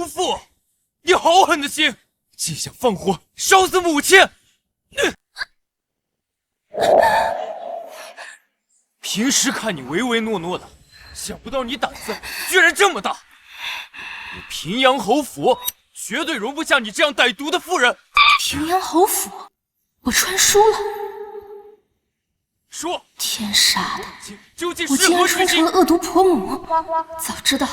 毒妇，你豪狠的心，竟想放火烧死母亲！平时看你唯唯诺诺的，想不到你胆子居然这么大！我平阳侯府绝对容不下你这样歹毒的妇人！平阳侯府，我穿书了。说，天杀的！究竟我竟然穿成了恶毒婆母！早知道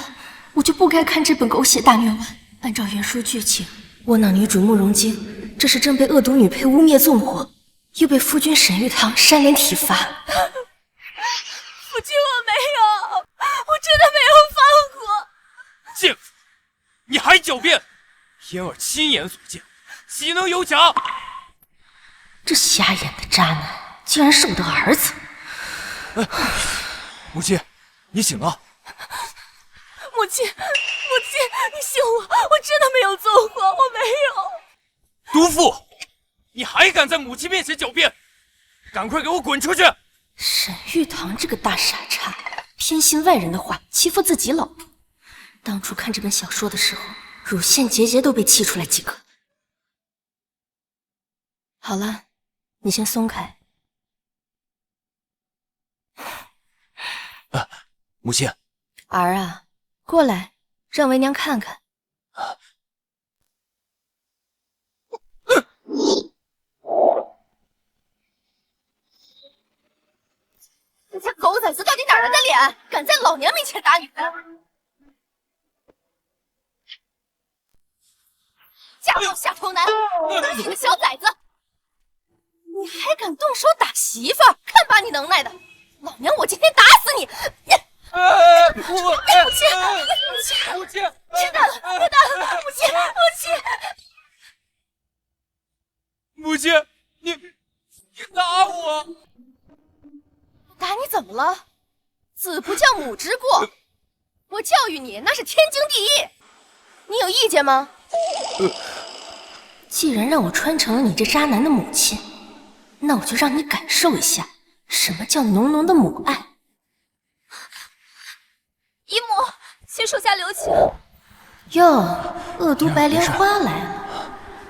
我就不该看这本狗血大虐文。按照原书剧情，窝囊女主慕容京这是正被恶毒女配污蔑纵火，又被夫君沈玉堂扇脸体罚。夫君，我没有，我真的没有放火。贱妇，你还狡辩！嫣儿亲眼所见，岂能有假？这瞎眼的渣男竟然是我的儿子！母亲，你醒了。母亲，你信我，我真的没有纵火，我没有。毒妇，你还敢在母亲面前狡辩？赶快给我滚出去！沈玉堂这个大傻叉，偏信外人的话，欺负自己老婆。当初看这本小说的时候，乳腺结节都被气出来几个。好了，你先松开。母亲。儿啊，过来，让为娘看看。你家狗崽子到底哪来的脸，敢在老娘面前打女人？家暴下头男，得体的小崽子，你还敢动手打媳妇儿？看把你能耐的！老娘我今天打死你！母亲，别打了，别打了，母亲，母亲，你打我！打你怎么了？子不教母之过，我教育你那是天经地义，你有意见吗？既然让我穿成了你这渣男的母亲，那我就让你感受一下什么叫浓浓的母爱。姨母，请手下留情。哟，恶毒白莲花来了。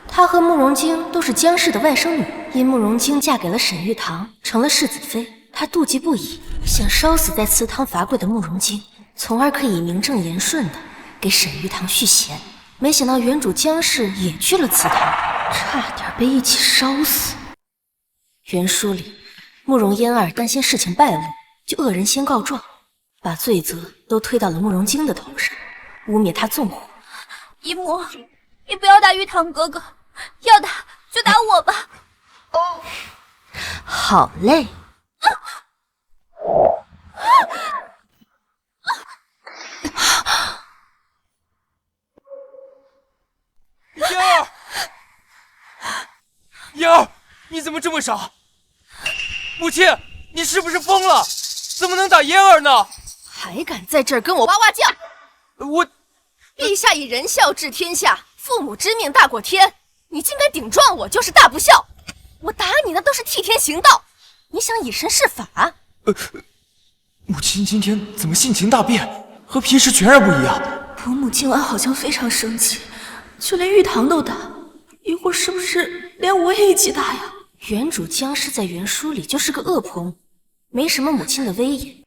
她和慕容京都是姜氏的外甥女，因慕容京嫁给了沈玉堂，成了世子妃，她妒忌不已，想烧死在祠堂罚跪的慕容京，从而可以名正言顺的给沈玉堂续弦。没想到原主姜氏也去了祠堂，差点被一起烧死。原书里，慕容嫣儿担心事情败露，就恶人先告状，把罪责都推到了慕容京的头上，污蔑他纵火。姨母，你不要打玉堂哥哥，要打就打我吧。好嘞。嫣儿，你怎么这么傻？母亲，你是不是疯了？怎么能打嫣儿呢？还敢在这儿跟我哇哇叫！我，陛下以仁孝治天下，父母之命大过天，你竟敢顶撞我，就是大不孝。我打你那都是替天行道，你想以身试法？母亲今天怎么性情大变，和平时全然不一样？伯母今晚好像非常生气，就连玉堂都打，一会儿是不是连我也一起打呀？原主姜氏在原书里就是个恶婆母，没什么母亲的威严，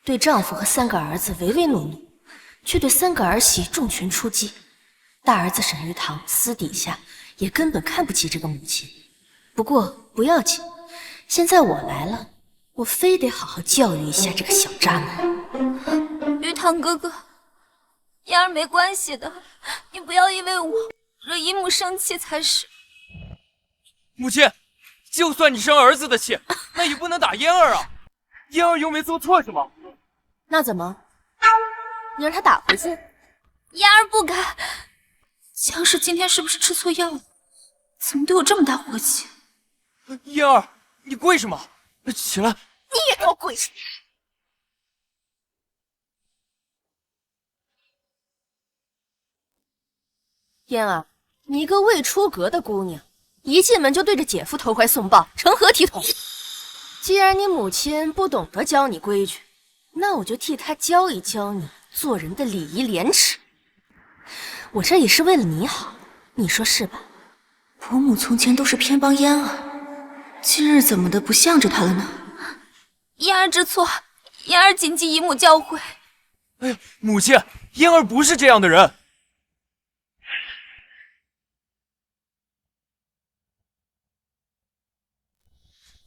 对丈夫和3个儿子唯唯诺诺，却对3个儿媳重拳出击。大儿子沈玉堂私底下也根本看不起这个母亲。不过不要紧，现在我来了，我非得好好教育一下这个小渣男。玉堂哥哥，嫣儿没关系的，你不要因为我惹姨母生气才是。母亲，就算你生儿子的气，那也不能打嫣儿啊！嫣儿又没做错什么。那怎么？你让他打回去？嫣儿不敢。姜氏今天是不是吃错药了？怎么对我这么大火气？嫣儿，你跪什么？起来！你也给我跪下！嫣儿，你一个未出阁的姑娘，一进门就对着姐夫投怀送抱，成何体统？既然你母亲不懂得教你规矩，那我就替她教一教你做人的礼仪廉耻。我这也是为了你好，你说是吧？伯母从前都是偏帮嫣儿，今日怎么的不向着她了呢？嫣儿知错，嫣儿谨记姨母教诲。哎，母亲，嫣儿不是这样的人。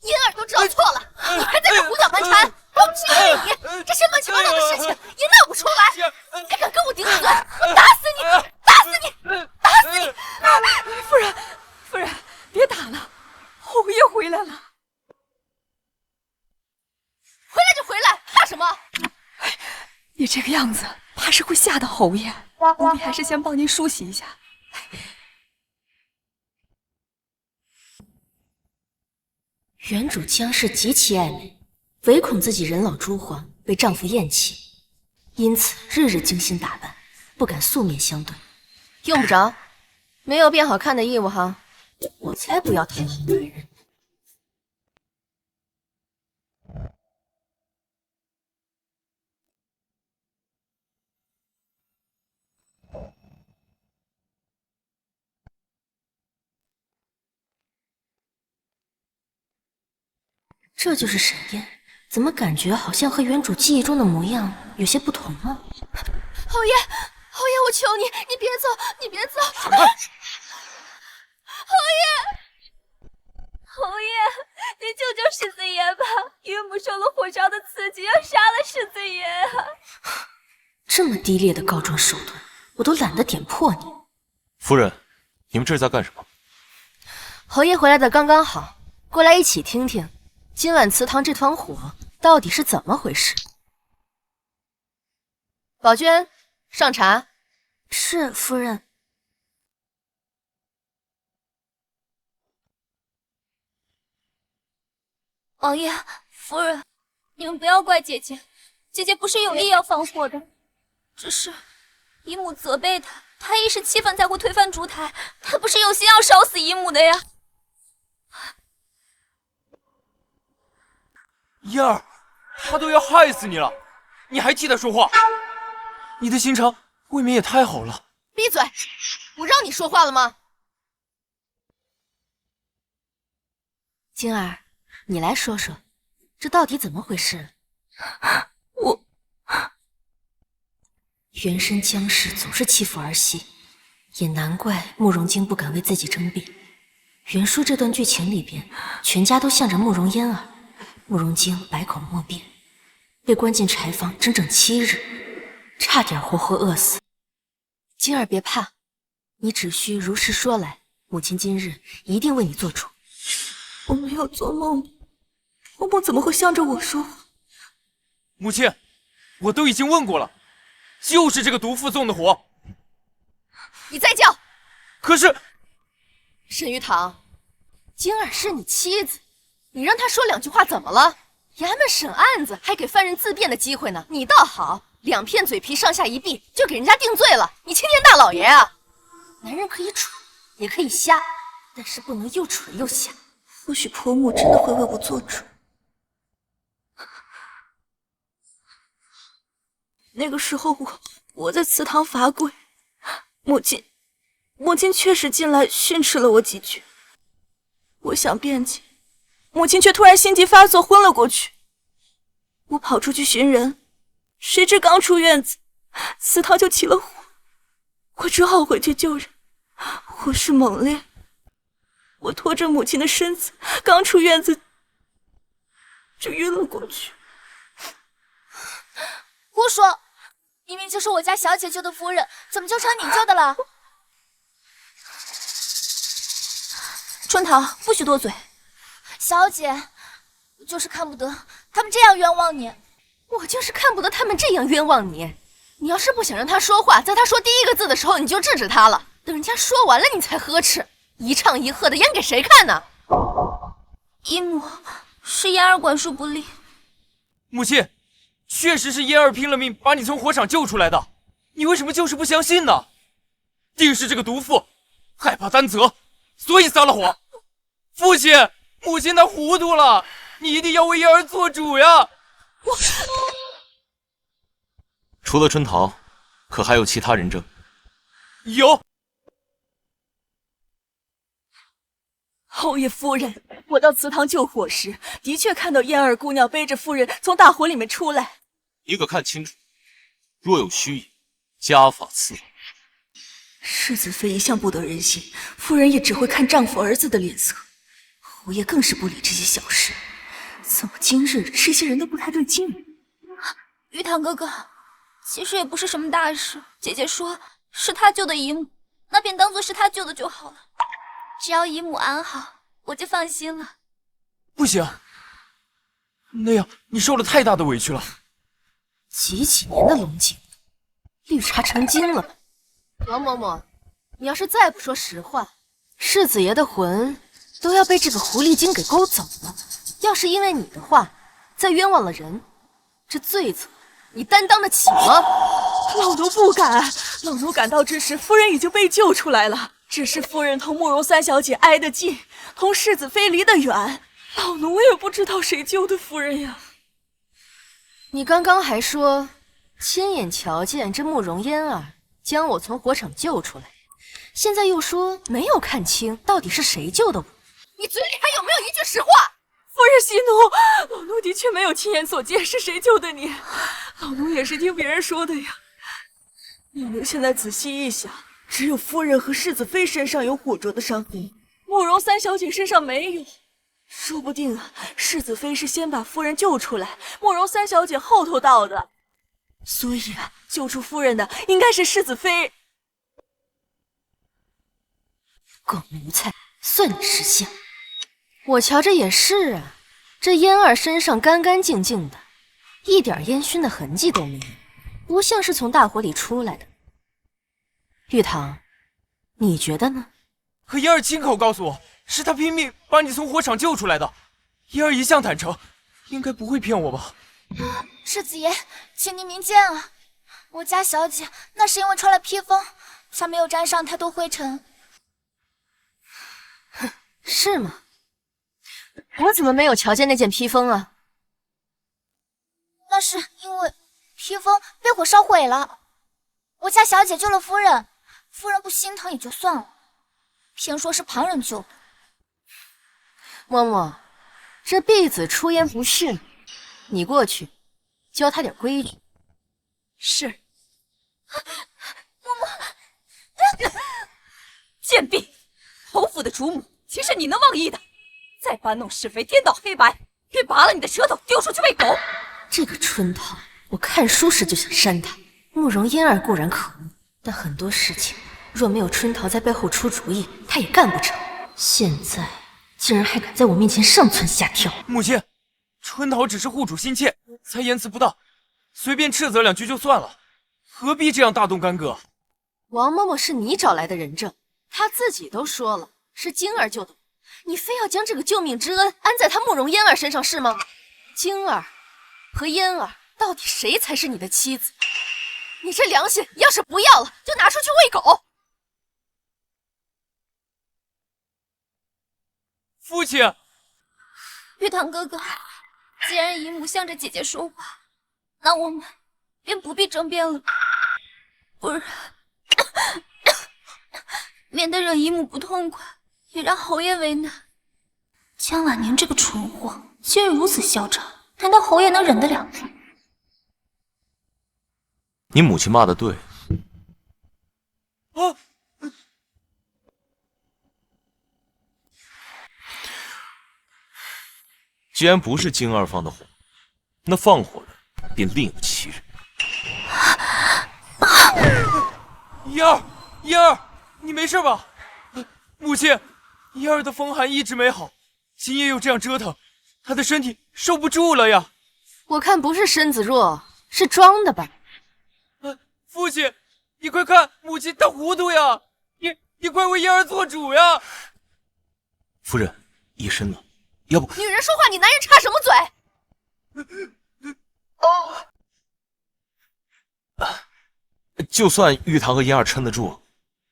嫣儿都知道错了，你还在这胡搅蛮缠，我不是因为你，这些乱七八糟的事情也闹不出来，还敢跟我顶嘴，我打死你！打死你！打死你！夫人，别打了，侯爷回来了。回来就回来，怕什么？你这个样子，怕是会吓到侯爷。奴婢还是先帮您梳洗一下。原主江氏极其爱美，唯恐自己人老珠黄被丈夫厌弃，因此日日精心打扮，不敢素面相对。用不着，没有变好看的义务哈。我才不要讨好男人。这就是沈燕，怎么感觉好像和原主记忆中的模样有些不同啊？侯爷，侯爷，我求你，你别走，你别走！闪开！侯爷，你救救世子爷吧！岳母受了火烧的刺激，要杀了世子爷啊！这么低劣的告状手段，我都懒得点破你。夫人，你们这是在干什么？侯爷回来的刚刚好，过来一起听听，今晚祠堂这团火到底是怎么回事？宝娟，上茶。是夫人。王爷、夫人，你们不要怪姐姐，姐姐不是有意要放火的，只是姨母责备她，她一时气愤才会推翻烛台，她不是有心要烧死姨母的呀。嫣儿，他都要害死你了，你还替他说话？你的心肠未免也太好了。闭嘴！我让你说话了吗？晶儿，你来说说，这到底怎么回事？原身江氏总是欺负儿媳，也难怪慕容京不敢为自己争辩。原书这段剧情里边，全家都向着慕容嫣儿，慕容京百口莫辩，被关进柴房整整7日，差点活活饿死。晶儿别怕，你只需如实说来，母亲今日一定为你做主。我没有做梦，伯母怎么会向着我说话？母亲，我都已经问过了，就是这个毒妇纵的火。你再叫！可是沈玉堂，晶儿是你妻子，你让她说2句话怎么了？衙门审案子还给犯人自辩的机会呢，你倒好，2片嘴皮上下一闭就给人家定罪了，你青天大老爷啊！男人可以蠢，也可以瞎，但是不能又蠢又瞎。或许婆母真的会为我做主。那个时候我在祠堂罚跪，母亲确实进来训斥了我几句。我想辩解，母亲却突然心急发作，昏了过去。我跑出去寻人，谁知刚出院子，祠堂就起了火，我只好回去救人。火势猛烈，我拖着母亲的身子，刚出院子就晕了过去。胡说！明明就是我家小姐救的夫人，怎么就成你救的了？春桃，不许多嘴。小姐，我就是看不得他们这样冤枉你。我就是看不得他们这样冤枉你。你要是不想让他说话，在他说第1个字的时候你就制止他了，等人家说完了你才呵斥，一唱一和的演给谁看呢？姨母，是嫣儿管束不力。母亲，确实是嫣儿拼了命把你从火场救出来的，你为什么就是不相信呢？定是这个毒妇害怕担责，所以撒了谎。父亲，母亲她糊涂了，你一定要为嫣儿做主呀！除了春桃，可还有其他人证？有。侯爷夫人，我到祠堂救火时，的确看到嫣儿姑娘背着夫人从大火里面出来。你可看清楚，若有虚言，家法伺候。世子妃一向不得人心，夫人也只会看丈夫儿子的脸色。侯爷更是不理这些小事，怎么今日这些人都不太对劲呢？玉堂哥哥，其实也不是什么大事。姐姐说是她救的姨母，那便当做是她救的就好了。只要姨母安好，我就放心了。不行，那样你受了太大的委屈了。几年的龙井，绿茶成精了吧？王嬷嬷，你要是再不说实话，世子爷的魂都要被这个狐狸精给勾走了。要是因为你的话，再冤枉了人，这罪责你担当得起吗？老奴不敢，老奴赶到之时，夫人已经被救出来了。只是夫人同慕容三小姐挨得近，同世子妃离得远，老奴也不知道谁救的夫人呀。你刚刚还说亲眼瞧见这慕容嫣儿将我从火场救出来，现在又说没有看清到底是谁救的我，你嘴里还有没有一句实话？夫人息怒，老奴的确没有亲眼所见是谁救的你，老奴也是听别人说的呀。老奴现在仔细一想，只有夫人和世子妃身上有火灼的伤痕，慕容三小姐身上没有。说不定啊，世子妃是先把夫人救出来，慕容三小姐后头到的。所以啊，救出夫人的应该是世子妃。狗奴才，算你识相。我瞧着也是啊，这嫣儿身上干干净净的，一点烟熏的痕迹都没有，不像是从大火里出来的。玉堂，你觉得呢？可嫣儿亲口告诉我，是她拼命把你从火场救出来的。嫣儿一向坦诚，应该不会骗我吧？世子爷，请您明鉴啊！我家小姐那是因为穿了披风，才没有沾上太多灰尘。是吗？我怎么没有瞧见那件披风啊？那是因为披风被火烧毁了。我家小姐救了夫人，夫人不心疼也就算了，偏说是旁人救的。嬷嬷，这婢子出言不逊，你过去教她点规矩。是。贱婢，侯府的主母岂是你能妄议的？再搬弄是非、颠倒黑白，便拔了你的舌头丢出去喂狗！这个春桃，我看书时就想扇他。慕容嫣儿固然可恶，但很多事情若没有春桃在背后出主意，他也干不成。现在竟然还敢在我面前上蹿下跳！母亲，春桃只是护主心切，才言辞不当，随便斥责两句就算了，何必这样大动干戈？王嬷嬷是你找来的人证，她自己都说了是晶儿救的我，你非要将这个救命之恩安在她慕容嫣儿身上是吗？晶儿和嫣儿到底谁才是你的妻子？你这良心要是不要了，就拿出去喂狗！父亲，玉堂哥哥，既然姨母向着姐姐说话，那我们便不必争辩了，不然免得惹姨母不痛快，也让侯爷为难。江婉宁这个蠢货，今日如此嚣张，难道侯爷能忍得了？你母亲骂的对。啊！既然不是晶儿放的火，那放火的便另有其人。嫣儿，嫣儿，你没事吧？母亲，嫣儿的风寒一直没好，今夜又这样折腾，她的身体受不住了呀。我看不是身子弱，是装的吧？父亲，你快看，母亲她糊涂呀！你快为嫣儿做主呀！夫人，夜深了，要不……女人说话，你男人插什么嘴？就算玉堂和嫣儿撑得住，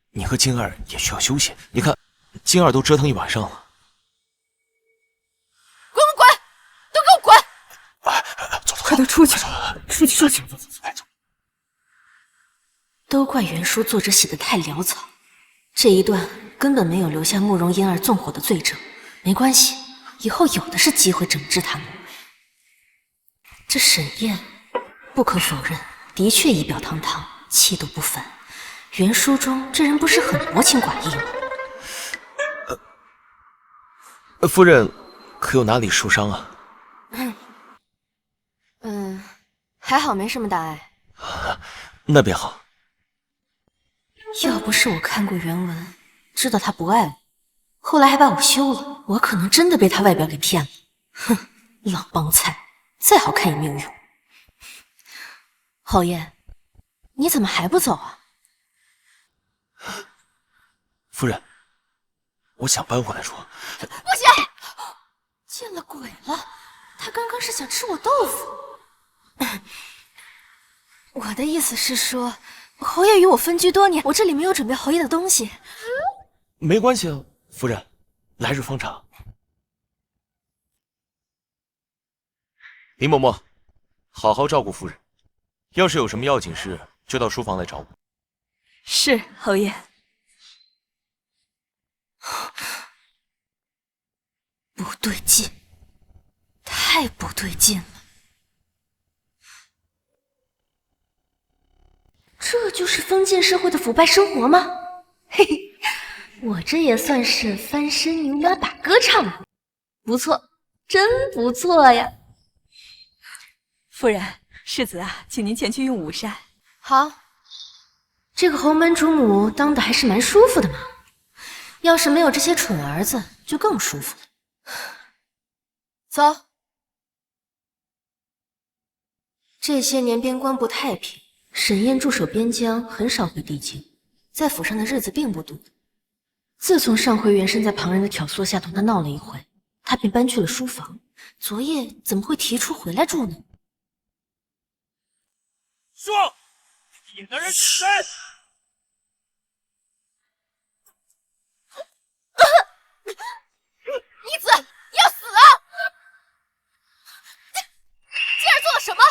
你和晶儿也需要休息。你看，晶儿都折腾一晚上了。滚滚滚，都给我滚！走，快点出去，出去，出去！走。都怪袁叔作者写的太潦草，这一段根本没有留下慕容嫣儿纵火的罪证。没关系，以后有的是机会整治他们。这沈燕，不可否认，的确仪表堂堂，气度不凡。袁书中这人不是很薄情寡义吗？夫人可有哪里受伤啊？还好没什么大碍。那便好。要不是我看过原文，知道他不爱我，后来还把我休了，我可能真的被他外表给骗了。哼，老帮菜，再好看也没有用。侯爷，你怎么还不走啊？夫人，我想搬回来住。不行！见了鬼了！他刚刚是想吃我豆腐。我的意思是说，侯爷与我分居多年，我这里没有准备侯爷的东西。没关系啊，夫人，来日方长。林嬷嬷，好好照顾夫人，要是有什么要紧事，就到书房来找我。是侯爷。不对劲，太不对劲了。这就是封建社会的腐败生活吗？嘿嘿，我这也算是翻身牛马把歌唱了，不错，真不错呀。夫人，世子啊，请您前去用午膳。好，这个侯门主母当的还是蛮舒服的嘛。要是没有这些蠢儿子，就更舒服了。走。这些年边关不太平，沈燕驻守边疆，很少回帝京，在府上的日子并不多。自从上回袁深在旁人的挑唆下同他闹了一回，他便搬去了书房。昨夜怎么会提出回来住呢？说，野男人是谁？逆子，你要死啊！今儿做了什么？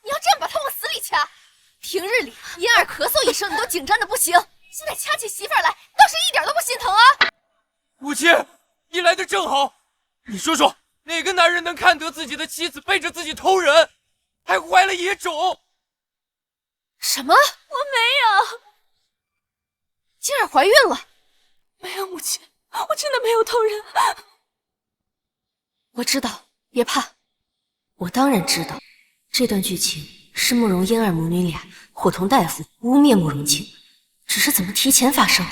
你要这样把他往死里掐？平日里嫣儿咳嗽一声，你都紧张的不行，现在掐起媳妇儿来，倒是一点都不心疼啊！母亲，你来的正好。你说说，哪个男人能看得自己的妻子背着自己偷人，还怀了野种？什么？我没有，嫣儿怀孕了？没有母亲，我真的没有偷人。我知道，别怕。我当然知道，这段剧情是慕容嫣儿母女俩伙同大夫污蔑慕容京，只是怎么提前发生了？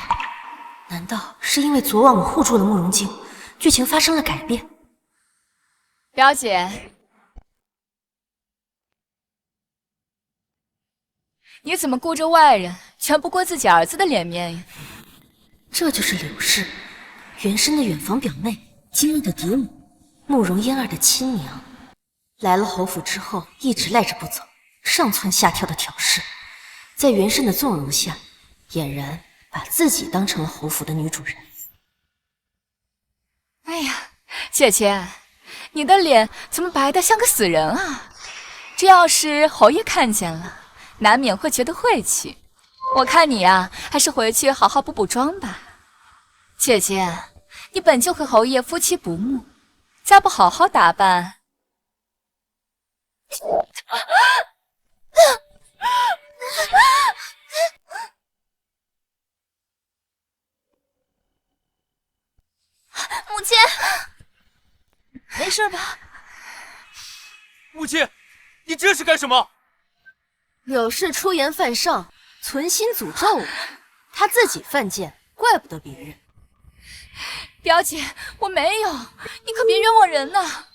难道是因为昨晚我护住了慕容京，剧情发生了改变？表姐，你怎么顾着外人，全不顾自己儿子的脸面呀？这就是柳氏，袁深的远房表妹，京儿的嫡母，慕容嫣儿的亲娘。来了侯府之后，一直赖着不走，上蹿下跳的挑事，在袁深的纵容下，俨然把自己当成了侯府的女主人。哎呀，姐姐，你的脸怎么白得像个死人啊？这要是侯爷看见了，难免会觉得晦气。我看你啊，还是回去好好补补妆吧。姐姐，你本就和侯爷夫妻不睦，再不好好打扮，母亲，没事吧？母亲，你这是干什么？柳氏出言犯上，存心诅咒我，他自己犯贱，怪不得别人。表姐，我没有，你可别冤枉人呐！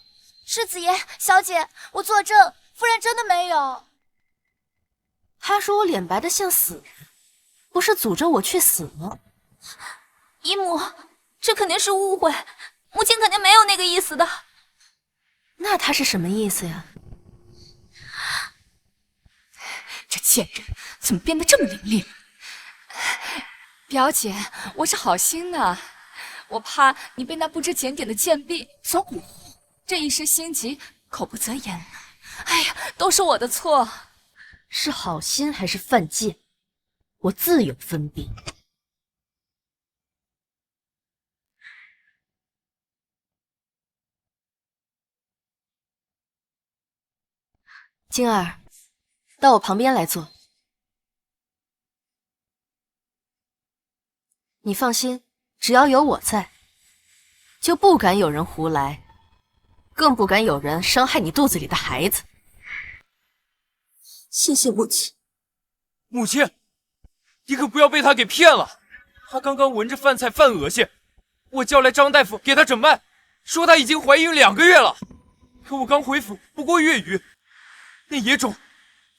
世子爷，小姐，我作证，夫人真的没有。他说我脸白的像死人，不是诅咒我去死吗？姨母，这肯定是误会，母亲肯定没有那个意思的。那他是什么意思呀？这贱人怎么变得这么伶俐了？表姐，我是好心的，我怕你被那不知检点的贱婢所蛊惑，这一时心急，口不择言。哎呀，都是我的错。是好心还是犯贱？我自有分辨。晶儿，到我旁边来坐。你放心，只要有我在，就不敢有人胡来，更不敢有人伤害你肚子里的孩子。谢谢母亲。母亲，你可不要被他给骗了。他刚刚闻着饭菜犯恶心，我叫来张大夫给他诊脉，说她已经怀孕2个月了。可我刚回府不过月余，那野种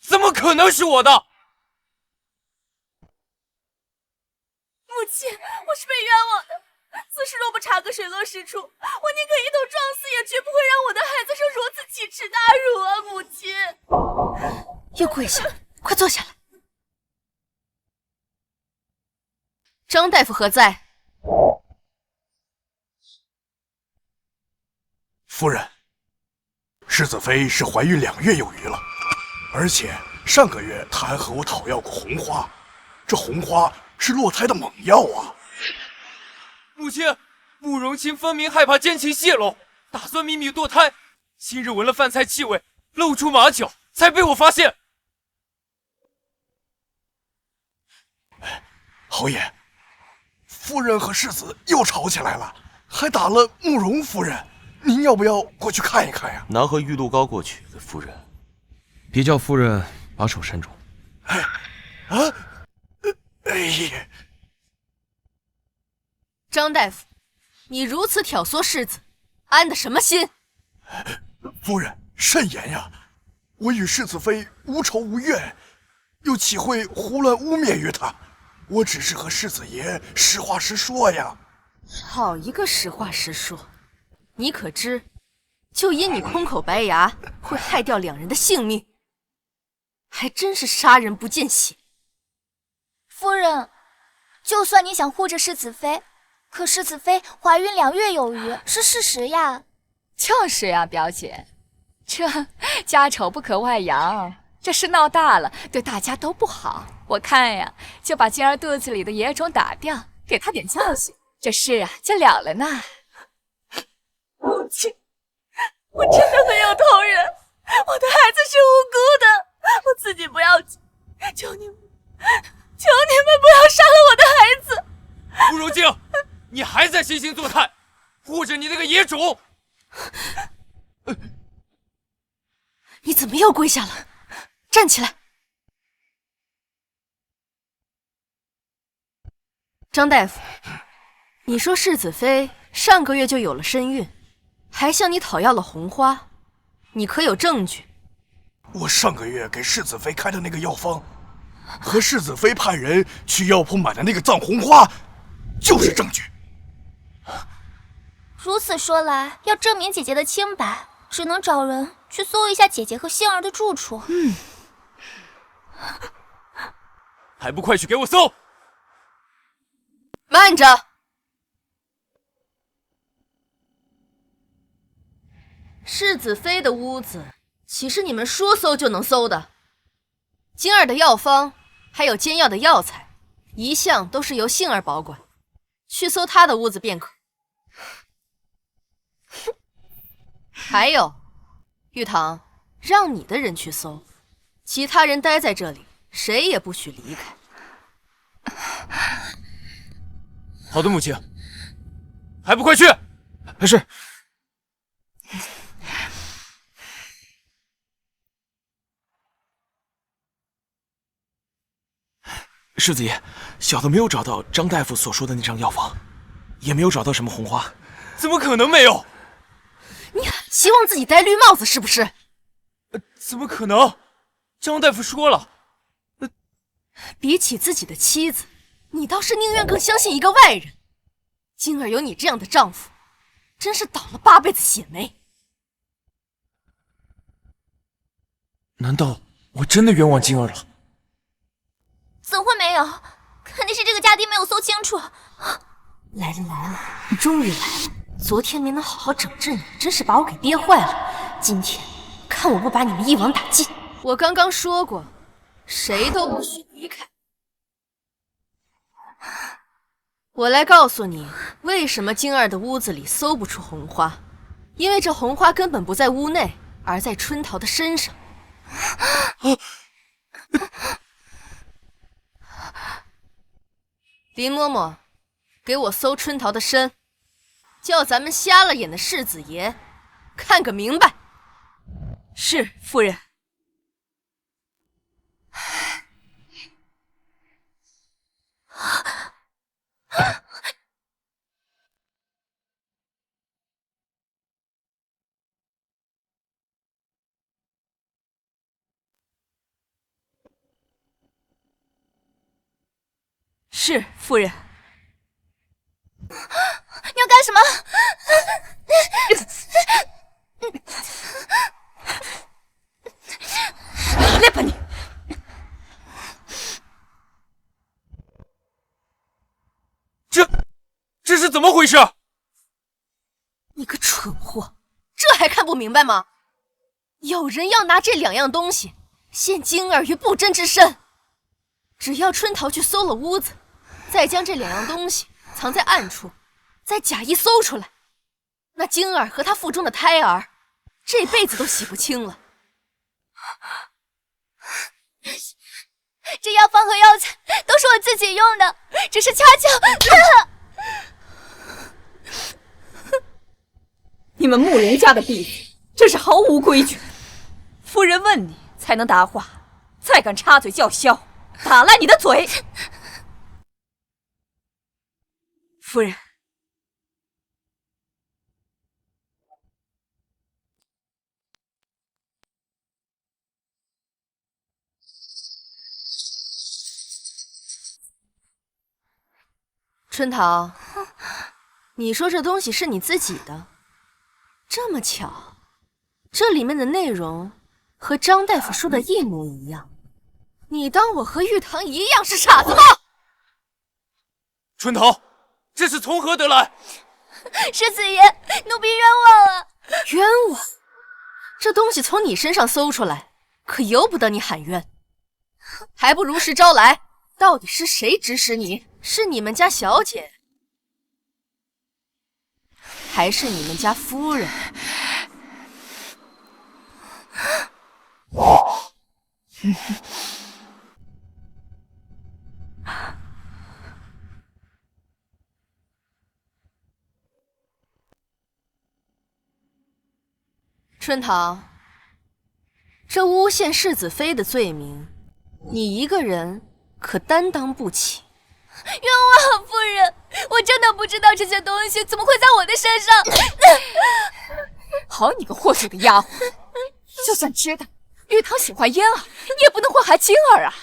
怎么可能是我的？母亲，我是被冤枉的。此事若不查个水落石出，我宁可一头撞死，也绝不会让我的孩子受如此奇耻大辱啊！母亲，又跪下了，快坐下来。张大夫何在？夫人，世子妃是怀孕2月有余了，而且上个月她还和我讨要过红花，这红花是落胎的猛药啊！母亲，慕容清分明害怕奸情泄露，打算秘密堕胎。今日闻了饭菜气味，露出马脚，才被我发现。侯爷，夫人和世子又吵起来了，还打了慕容夫人。您要不要过去看一看呀？拿盒玉露膏过去，夫人。别叫夫人把手伸住。哎呀！张大夫，你如此挑唆世子，安的什么心？夫人慎言呀！我与世子妃无仇无怨，又岂会胡乱污蔑于她？我只是和世子爷实话实说呀。好一个实话实说！你可知，就因你空口白牙，会害掉2人的性命，还真是杀人不见血。夫人，就算你想护着世子妃，可世子妃怀孕2月有余，是事实呀。就是呀，表姐，这家丑不可外扬，这事闹大了，对大家都不好。我看呀，就把晶儿肚子里的野种打掉，给她点教训，这事啊就了了呢。母亲，我真的没有偷人，我的孩子是无辜的，我自己不要紧，求你们不要杀了我的孩子。慕容静，你还在惺惺作态，护着你那个野种！你怎么又跪下了？站起来！张大夫，你说世子妃上个月就有了身孕，还向你讨要了红花，你可有证据？我上个月给世子妃开的那个药方，和世子妃派人去药铺买的那个藏红花，就是证据。如此说来，要证明姐姐的清白，只能找人去搜一下姐姐和杏儿的住处。还不快去给我搜！慢着！世子妃的屋子，岂是你们说搜就能搜的？晶儿的药方，还有煎药的药材，一向都是由杏儿保管，去搜她的屋子便可。还有，玉堂，让你的人去搜，其他人待在这里，谁也不许离开。好的，母亲，还不快去！是。世子爷，小的没有找到张大夫所说的那张药方，也没有找到什么红花。怎么可能没有？你希望自己戴绿帽子是不是？怎么可能？张大夫说了，比起自己的妻子，你倒是宁愿更相信一个外人。晶儿有你这样的丈夫，真是倒了8辈子血霉。难道我真的冤枉晶儿了？怎会没有？肯定是这个家丁没有搜清楚。来了，终于来了！昨天没能好好整治你，真是把我给憋坏了。今天看我不把你们一网打尽！我刚刚说过，谁都不许离开。我来告诉你，为什么晶儿的屋子里搜不出红花，因为这红花根本不在屋内，而在春桃的身上。林嬷嬷，给我搜春桃的身，叫咱们瞎了眼的世子爷看个明白。是夫人。是夫人。你要干什么？来吧你！这是怎么回事？你个蠢货，这还看不明白吗？有人要拿这2样东西陷晶儿于不贞之身，只要春桃去搜了屋子，再将这2样东西藏在暗处，再假意搜出来，那晶儿和她腹中的胎儿这辈子都洗不清了。这药方和药材都是我自己用的，只是恰巧……你们慕容家的婢子真是毫无规矩。夫人问你才能答话，再敢插嘴叫嚣，打烂你的嘴！夫人，春桃，你说这东西是你自己的，这么巧，这里面的内容和张大夫说的一模一样，你当我和玉堂一样是傻子吗？春桃，这是从何得来？世子爷，奴婢冤枉啊！冤枉？这东西从你身上搜出来，可由不得你喊冤，还不如实招来，到底是谁指使你？是你们家小姐，还是你们家夫人？春桃，这诬陷世子妃的罪名，你一个人可担当不起。冤枉夫人，我真的不知道这些东西怎么会在我的身上。好你个祸水的丫鬟，就算知道玉堂喜欢嫣儿，你也不能祸害晶儿啊！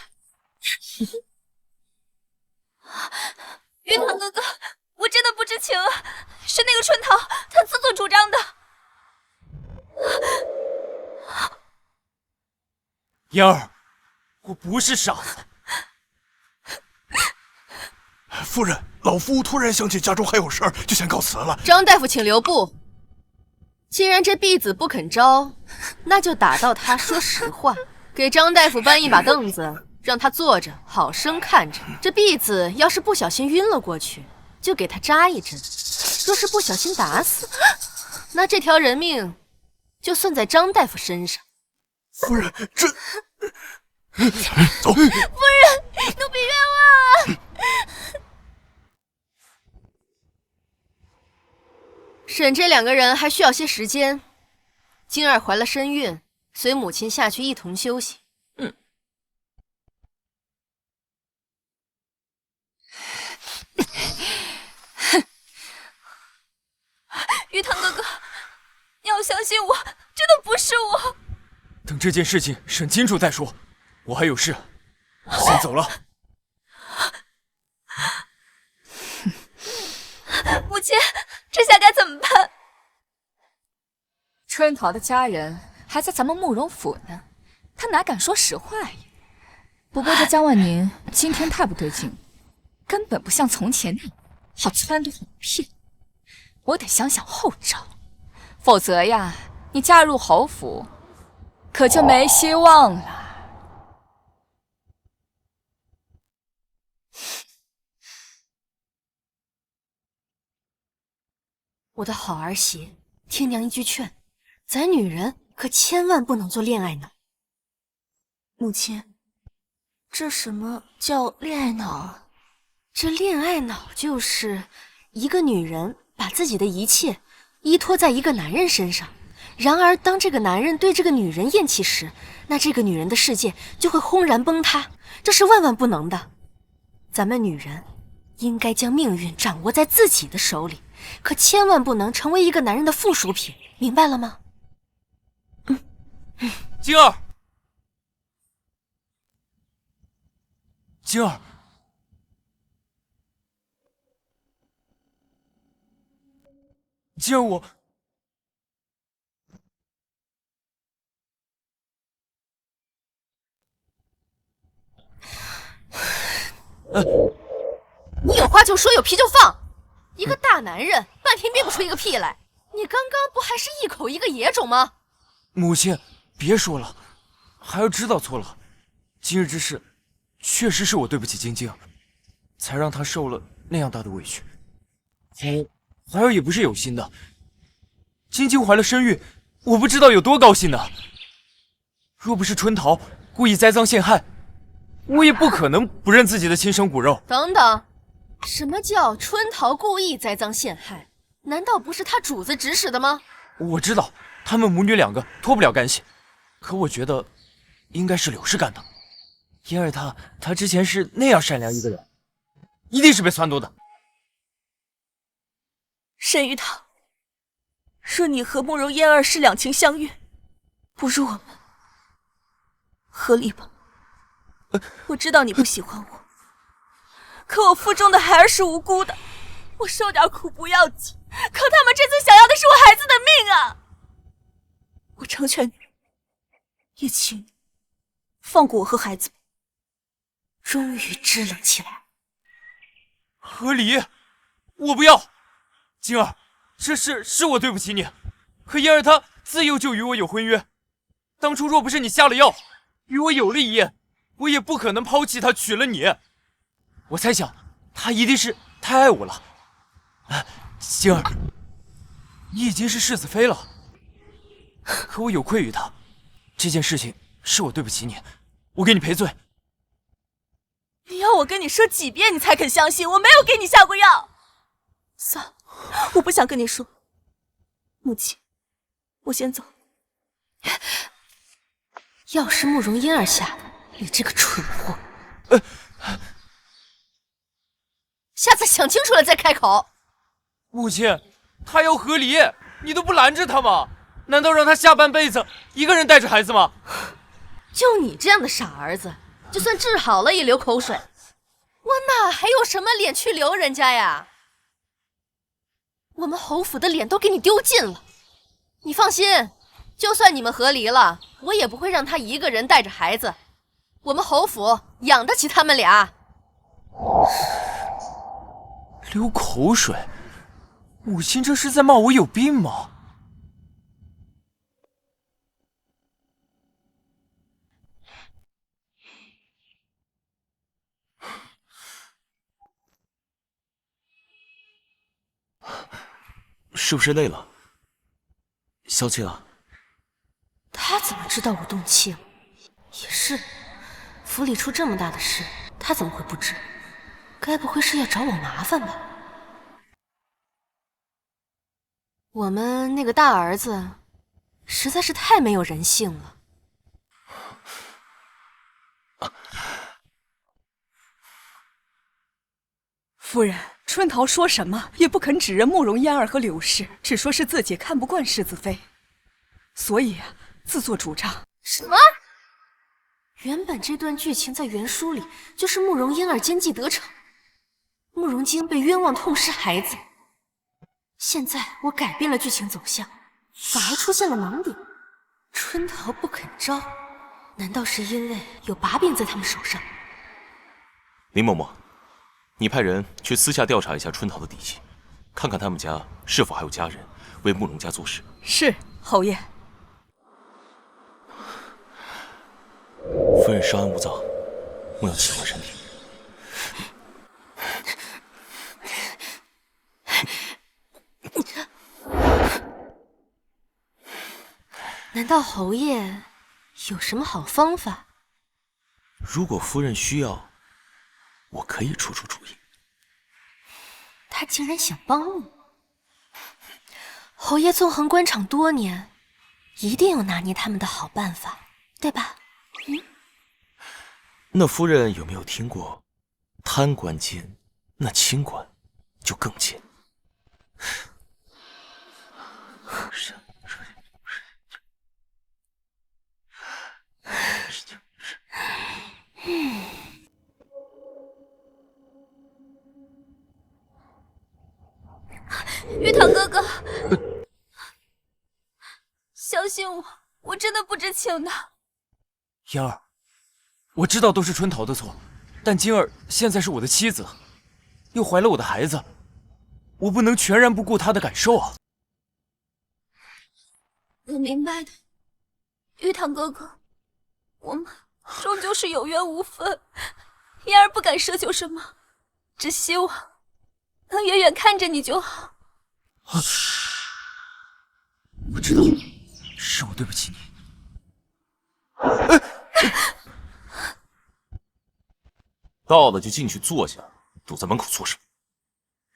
玉堂哥哥，我真的不知情啊，是那个春桃她自作主张的。嫣儿，我不是傻子。夫人，老夫突然想起家中还有事儿，就先告辞了。张大夫，请留步。既然这婢子不肯招，那就打到他说实话。给张大夫搬一把凳子，让他坐着，好生看着。这婢子要是不小心晕了过去，就给他扎一针；若是不小心打死，那这条人命就算在张大夫身上。夫人，这……走。夫人，奴婢冤枉啊！审这2个人还需要些时间。晶儿怀了身孕，随母亲下去一同休息。玉堂哥哥，你要相信我，真的不是我。等这件事情审清楚再说，我还有事，先走了。母亲，这下该怎么办？春桃的家人还在咱们慕容府呢，他哪敢说实话呀？不过这江万宁今天太不对劲了，根本不像从前那样好撺掇好骗。我得想想后招，否则呀，你嫁入侯府，可就没希望了。我的好儿媳，听娘一句劝，咱女人可千万不能做恋爱脑。母亲，这什么叫恋爱脑啊？这恋爱脑就是一个女人把自己的一切依托在一个男人身上，然而当这个男人对这个女人厌弃时，那这个女人的世界就会轰然崩塌，这是万万不能的。咱们女人应该将命运掌握在自己的手里，可千万不能成为一个男人的附属品，明白了吗？晶儿，晶儿，晶儿，我你有话就说，有屁就放。一个大男人半天憋不出一个屁来，你刚刚不还是一口一个野种吗？母亲，别说了，孩儿知道错了。今日之事，确实是我对不起晶晶，才让她受了那样大的委屈。孩儿也不是有心的。晶晶怀了身孕，我不知道有多高兴呢。若不是春桃故意栽赃陷害，我也不可能不认自己的亲生骨肉。等等，什么叫春桃故意栽赃陷害？难道不是他主子指使的吗？我知道他们母女两个脱不了干系，可我觉得应该是柳氏干的。嫣儿她之前是那样善良一个人，一定是被撺掇的。沈玉堂，若你和慕容嫣儿是两情相悦，不如我们和离吧。我知道你不喜欢我，可我腹中的孩儿是无辜的，我受点苦不要紧，可他们这次想要的是我孩子的命啊！我成全你，也请你放过我和孩子吧。终于支棱起来。和离，我不要。晶儿，这是我对不起你，可嫣儿她自幼就与我有婚约，当初若不是你下了药，与我有了一夜，我也不可能抛弃她娶了你。我猜想她一定是太爱我了。晶儿，你已经是世子妃了，可我有愧于她，这件事情是我对不起你，我给你赔罪。你要我跟你说几遍你才肯相信我没有给你下过药？算了，我不想跟你说。母亲，我先走。药是慕容嫣儿下的，你这个蠢货！下次想清楚了再开口。母亲，她要和离，你都不拦着她吗？难道让她下半辈子一个人带着孩子吗？就你这样的傻儿子，就算治好了也流口水，我哪还有什么脸去留人家呀？我们侯府的脸都给你丢尽了，你放心，就算你们和离了，我也不会让他一个人带着孩子，我们侯府养得起他们俩。流口水，母亲这是在骂我有病吗？是不是累了？消气了？他怎么知道我动气了？也是，府里出这么大的事，他怎么会不知？该不会是要找我麻烦吧？我们那个大儿子实在是太没有人性了。夫人，春桃说什么也不肯指认慕容嫣儿和柳氏，只说是自己看不惯世子妃，所以自作主张。什么？原本这段剧情在原书里就是慕容嫣儿奸计得逞，慕容京被冤枉痛失孩子。现在我改变了剧情走向，反而出现了盲点。春桃不肯招，难道是因为有把柄在他们手上？林嬷嬷，你派人去私下调查一下春桃的底细，看看他们家是否还有家人为慕容家做事。是，侯爷。夫人稍安勿躁，莫要气坏身体。难道侯爷有什么好方法？如果夫人需要，我可以出出主意。他竟然想帮你！侯爷纵横官场多年，一定有拿捏他们的好办法，对吧？那夫人有没有听过，贪官奸，那清官就更奸？玉堂哥哥，相信我，我真的不知情的。嫣儿，我知道都是春桃的错，但晶儿现在是我的妻子，又怀了我的孩子，我不能全然不顾她的感受啊。我明白的，玉堂哥哥，我们终究是有缘无分，嫣儿不敢奢求什么，只希望能远远看着你就好。我知道，是我对不起你。到了就进去坐下，堵在门口做什么？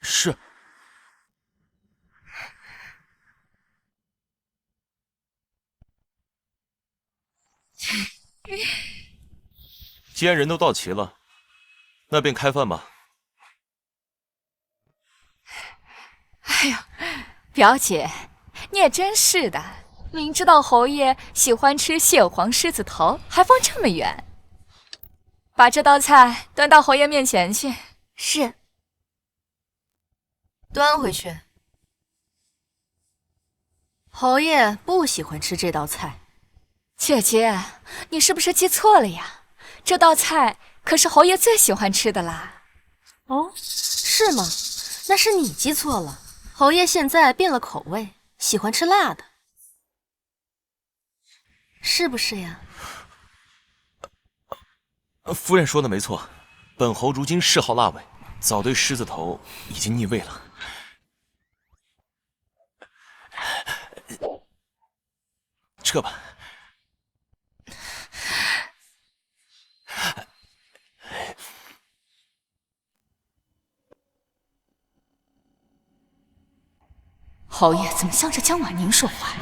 是。既然人都到齐了，那便开饭吧。哎呀，表姐，你也真是的，明知道侯爷喜欢吃蟹黄狮子头，还放这么远。把这道菜端到侯爷面前去。是。端回去。侯爷不喜欢吃这道菜。姐姐，你是不是记错了呀？这道菜可是侯爷最喜欢吃的啦。哦，是吗？那是你记错了。侯爷现在变了口味，喜欢吃辣的，是不是呀？夫人说的没错，本侯如今嗜好辣味，早对狮子头已经腻味了。撤吧。侯爷怎么向着江婉宁说话？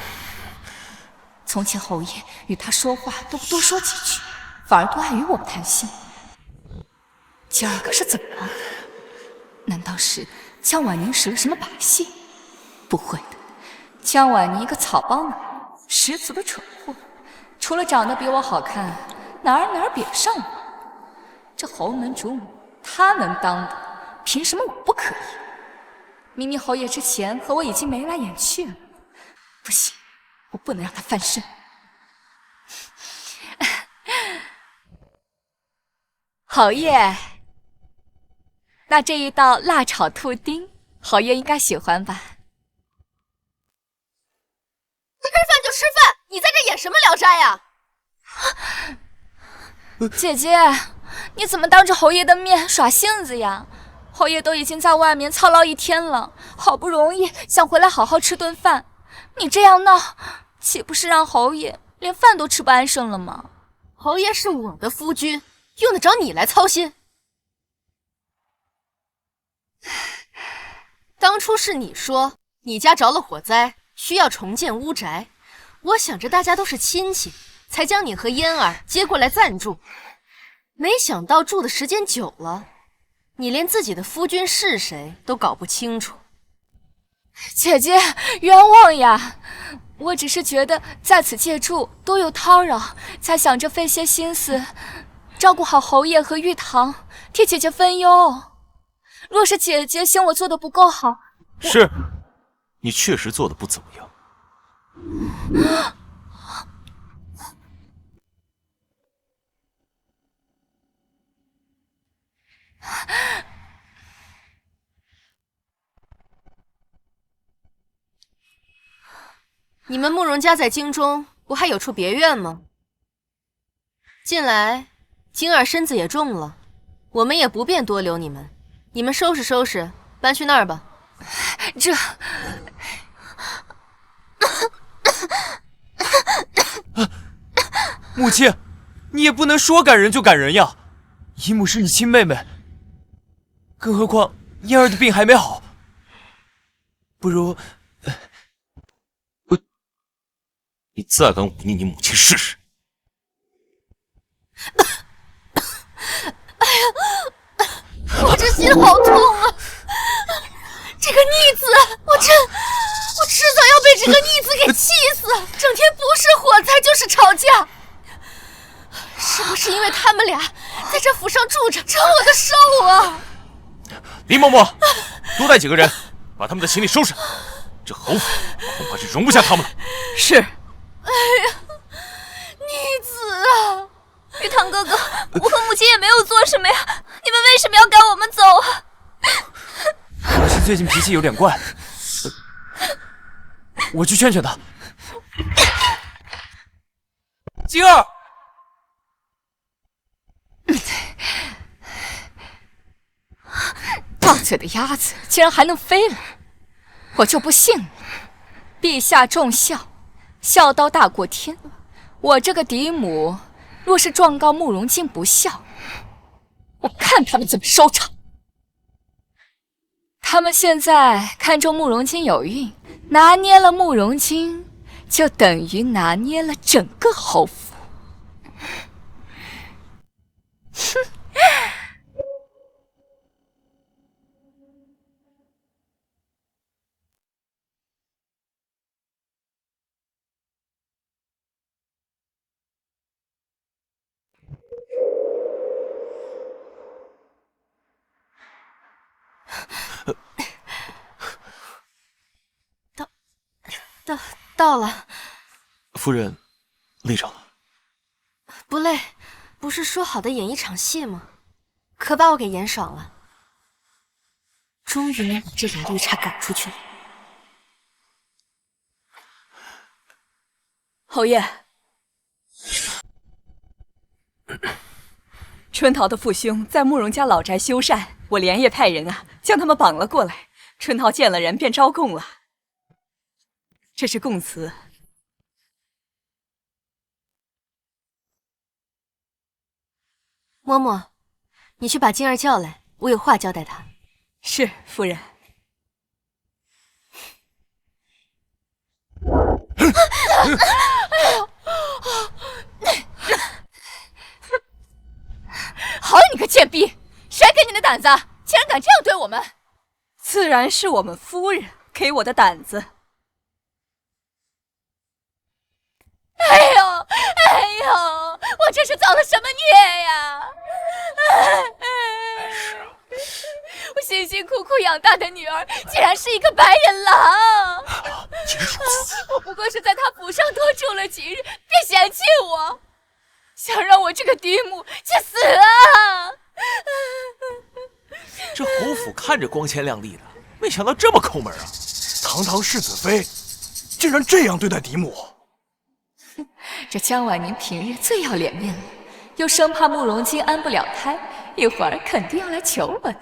从前侯爷与他说话都不多说几句，反而多爱与我谈心。今儿可是怎么了？难道是江婉宁使了什么把戏？不会的，江婉宁一个草包男，十足的蠢货，除了长得比我好看，哪儿比得上我？这侯门主母，他能当的，凭什么我不可以？明明侯爷之前和我已经眉来眼去了，不行，我不能让他翻身。侯爷，那这一道辣炒兔丁，侯爷应该喜欢吧？吃饭就吃饭，你在这演什么聊斋呀？姐姐，你怎么当着侯爷的面耍性子呀？侯爷都已经在外面操劳一天了，好不容易想回来好好吃顿饭，你这样闹，岂不是让侯爷连饭都吃不安生了吗？侯爷是我的夫君，用得着你来操心？当初是你说你家着了火灾，需要重建屋宅，我想着大家都是亲戚，才将你和嫣儿接过来暂住。没想到住的时间久了，你连自己的夫君是谁都搞不清楚。姐姐，冤枉呀！我只是觉得在此借住多有叨扰，才想着费些心思照顾好侯爷和玉堂，替姐姐分忧。若是姐姐嫌我做的不够好，是，你确实做的不怎么样。你们慕容家在京中不还有处别院吗？近来晶儿身子也重了，我们也不便多留你们，你们收拾收拾，搬去那儿吧。母亲，你也不能说赶人就赶人呀。姨母是你亲妹妹，更何况嫣儿的病还没好，不如……你再敢忤逆你母亲试试！哎呀，我这心好痛啊！这个逆子，我迟早要被这个逆子给气死！整天不是火灾就是吵架，是不是因为他们俩在这府上住着，折我的寿啊？林嬷嬷，多带几个人，把他们的行李收拾。这侯府恐怕是容不下他们了。是。哎呀，逆子啊！玉堂哥哥，我和母亲也没有做什么呀，你们为什么要赶我们走啊？母亲最近脾气有点怪，我去劝劝她。晶儿，大嘴的鸭子竟然还能飞了，我就不信了。陛下重孝，孝道大过天。我这个嫡母若是状告慕容京不孝，我看他们怎么收场。他们现在看中慕容京有孕，拿捏了慕容京，就等于拿捏了整个侯府。哼！到了。夫人，累着了？不累，不是说好的演一场戏吗？可把我给演爽了。终于能把这俩绿茶赶出去了。侯爷，春桃的父兄在慕容家老宅修缮，我连夜派人将他们绑了过来。春桃见了人便招供了。这是供词。嬷嬷，你去把晶儿叫来，我有话交代她。是，夫人。好你个贱婢，谁给你的胆子，竟然敢这样对我们？自然是我们夫人给我的胆子。哎呦，哎呦，我这是造了什么孽呀！我辛辛苦苦养大的女儿，竟然是一个白眼狼！我不过是在他府上多住了几日，便嫌弃我，想让我这个嫡母去死啊！这侯府看着光鲜亮丽的，没想到这么抠门啊！堂堂世子妃，竟然这样对待嫡母！这江婉宁平日最要脸面了，又生怕慕容京安不了胎，一会儿肯定要来求我的。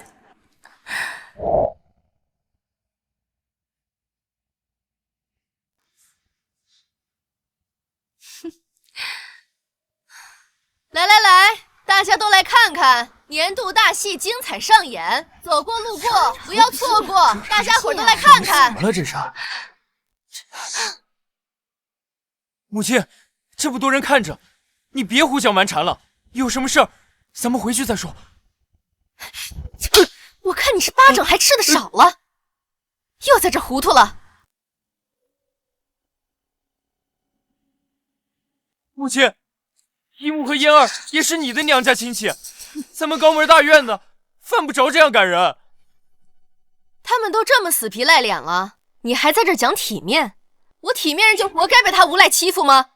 来来来，大家都来看看年度大戏精彩上演，走过路过不要错过，大家伙都来看看。怎么了这是？母亲，这么多人看着，你别胡搅蛮缠了。有什么事儿，咱们回去再说。我看你是巴掌还吃的少了，又在这糊涂了。母亲，姨母和嫣儿也是你的娘家亲戚，咱们高门大院的，犯不着这样赶人。他们都这么死皮赖脸了，你还在这讲体面？我体面人就活该被他无赖欺负吗？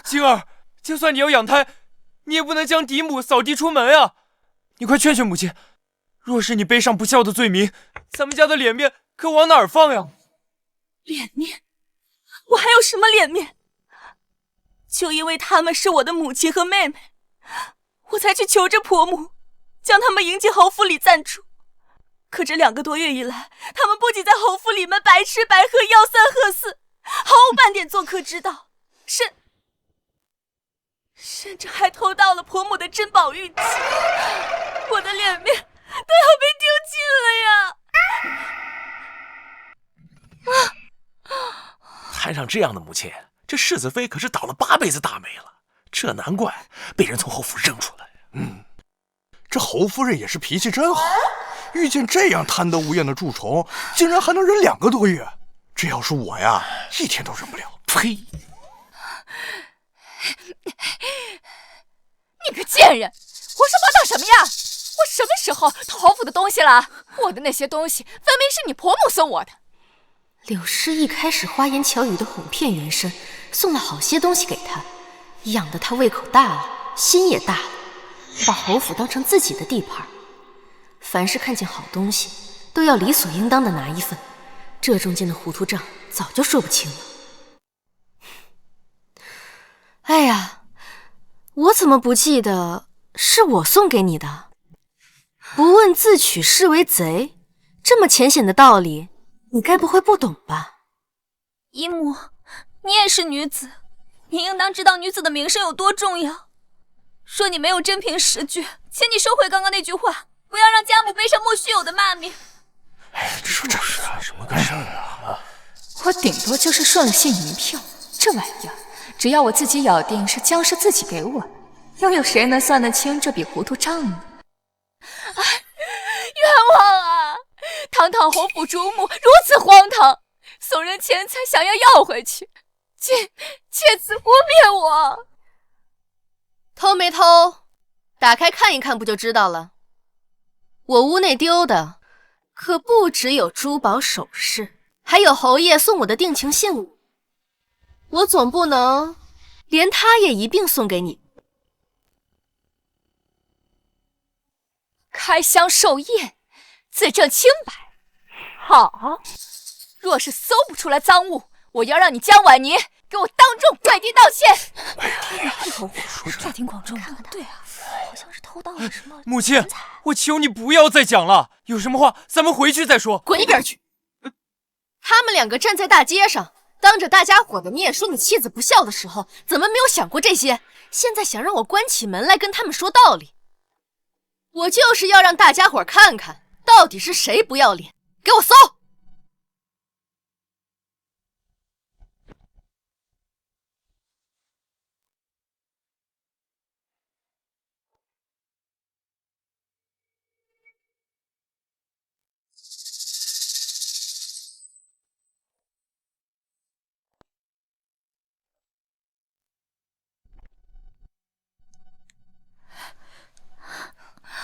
晶儿，就算你要养胎，你也不能将嫡母扫地出门啊！你快劝劝母亲，若是你背上不孝的罪名，咱们家的脸面可往哪儿放呀？脸面？我还有什么脸面？就因为他们是我的母亲和妹妹，我才去求着婆母，将他们迎进侯府里暂住。可这2个多月以来，他们不仅在侯府里面白吃白喝，吆三喝四，毫无半点做客之道，甚至还偷到了婆母的珍宝玉器，我的脸面都要被丢尽了呀！摊上这样的母亲，这世子妃可是倒了8辈子大霉了，这难怪被人从侯府扔出来。这侯夫人也是脾气真好，遇见这样贪得无厌的蛀虫，竟然还能忍2个多月。这要是我呀，1天都忍不了。呸！你个贱人，胡说八道什么呀？我什么时候偷侯府的东西了？我的那些东西分明是你婆母送我的。柳氏一开始花言巧语的哄骗袁深，送了好些东西给他，养得他胃口大了，心也大了，把侯府当成自己的地盘。凡是看见好东西，都要理所应当的拿一份，这中间的糊涂账早就说不清了。哎呀，我怎么不记得是我送给你的？不问自取是为贼，这么浅显的道理，你该不会不懂吧？姨母，你也是女子，你应当知道女子的名声有多重要。说你没有真凭实据，请你收回刚刚那句话，不要让家母背上莫须有的骂名。说这是什么个事儿啊？我顶多就是顺了县一票，这玩意儿只要我自己咬定是江氏自己给我的，又有谁能算得清这笔糊涂账呢？冤枉啊！堂堂侯府主母如此荒唐，送人钱财想要回去，借此污蔑我。偷没偷？打开看一看不就知道了。我屋内丢的可不只有珠宝首饰，还有侯爷送我的定情信物。我总不能连他也一并送给你。开箱授业，自证清白。好，若是搜不出来赃物，我要让你江婉妮给我当众跪地道歉。大庭广众，对啊，好像是偷到了什么。母亲，我求你不要再讲了，有什么话咱们回去再说。滚一边去！他们2个站在大街上，当着大家伙的面说你妻子不孝的时候，怎么没有想过这些？现在想让我关起门来跟他们说道理，我就是要让大家伙看看，到底是谁不要脸！给我搜！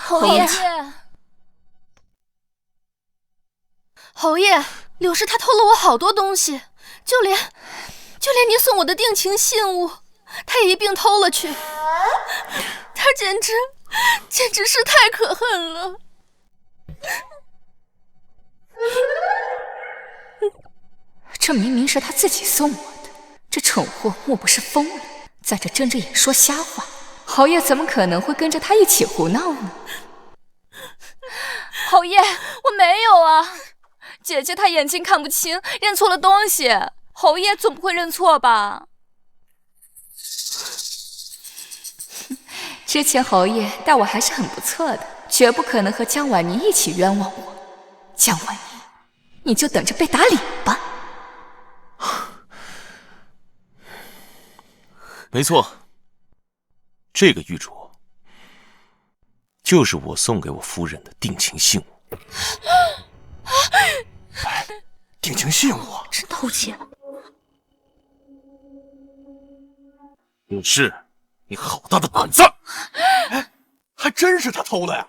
侯爷，侯爷，柳氏他偷了我好多东西，就连你送我的定情信物，他也一并偷了去。他简直是太可恨了。这明明是他自己送我的，这蠢货莫不是疯了，在这睁着眼说瞎话？侯爷怎么可能会跟着他一起胡闹呢？侯爷，我没有啊，姐姐她眼睛看不清，认错了东西，侯爷总不会认错吧？之前侯爷待我还是很不错的，绝不可能和江婉妮一起冤枉我。江婉妮，你就等着被打脸吧。没错，这个玉镯就是我送给我夫人的定情信物。定情信物，真偷窃！柳氏，你好大的胆子！还真是他偷的呀！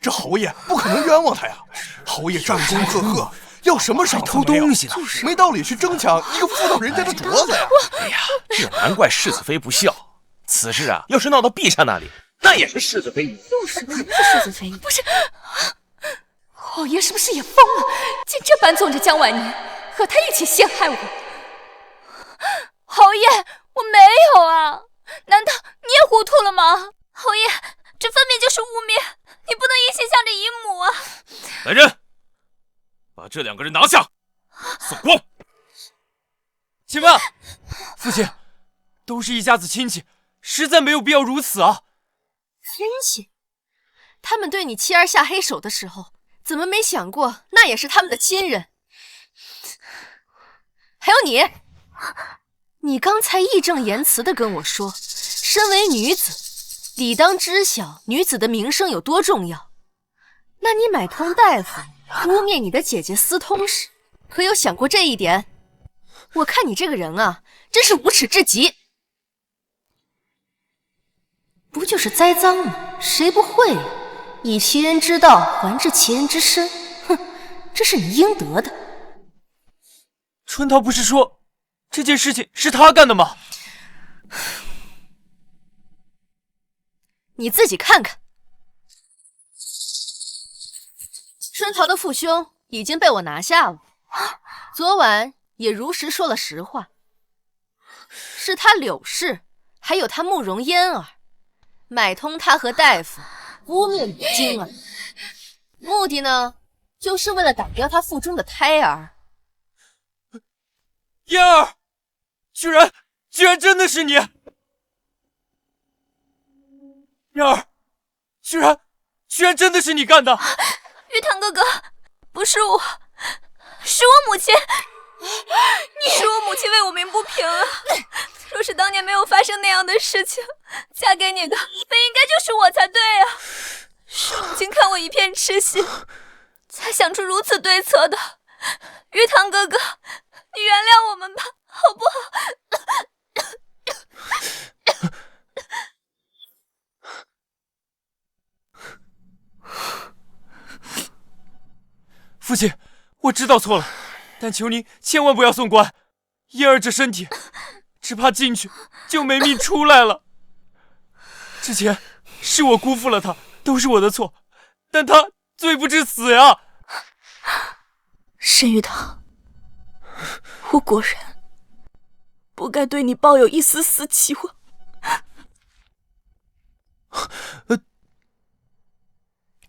这侯爷不可能冤枉他呀！侯爷战功赫赫，要什么赏偷东西了，没道理去争抢一个妇道人家的镯子呀！哎呀，这难怪世子妃不孝。此事啊，要是闹到陛下那里，那也是世子妃。什么世子妃？不是，侯爷是不是也疯了？竟这般纵着江婉妮，和他一起陷害我。侯爷，我没有啊！难道你也糊涂了吗？侯爷，这分明就是污蔑，你不能一心向着姨母啊！来人，把这2个人拿下，送光。且慢，父亲，都是一家子亲戚，实在没有必要如此啊！亲戚，他们对你妻儿下黑手的时候，怎么没想过那也是他们的亲人？还有你，你刚才义正言辞地跟我说，身为女子，理当知晓女子的名声有多重要。那你买通大夫污蔑你的姐姐私通时，可有想过这一点？我看你这个人啊，真是无耻至极。不就是栽赃吗？谁不会呀？以其人之道还治其人之身，哼，这是你应得的。春桃不是说这件事情是他干的吗？你自己看看，春桃的父兄已经被我拿下了，昨晚也如实说了实话，是他柳氏还有他慕容嫣儿买通他和大夫污蔑你晶儿，目的呢，就是为了打掉他腹中的胎儿。嫣儿，居然真的是你！嫣儿，居然真的是你干的！玉堂哥哥，不是我，是我母亲，是我母亲为我鸣不平啊！若是当年没有发生那样的事情，嫁给你的本应该就是我才对啊！是母亲看我一片痴心，才想出如此对策的。玉堂哥哥，你原谅我们吧，好不好？父亲，我知道错了，但求您千万不要送官。嫣儿这身体，只怕进去就没命出来了。之前是我辜负了他，都是我的错，但他罪不至死呀！沈玉堂，我果然不该对你抱有一丝丝期望。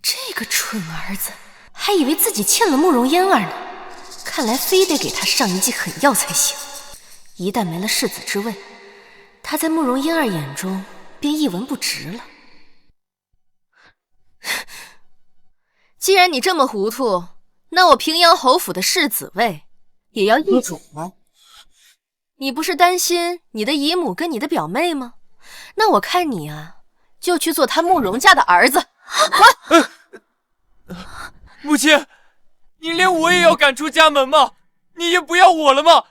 这个蠢儿子，还以为自己欠了慕容嫣儿呢，看来非得给他上一剂狠药才行。一旦没了世子之位，他在慕容嫣儿眼中便一文不值了。既然你这么糊涂，那我平阳侯府的世子位也要易主了。你不是担心你的姨母跟你的表妹吗？那我看你啊，就去做他慕容家的儿子。母亲，你连我也要赶出家门吗？你也不要我了吗？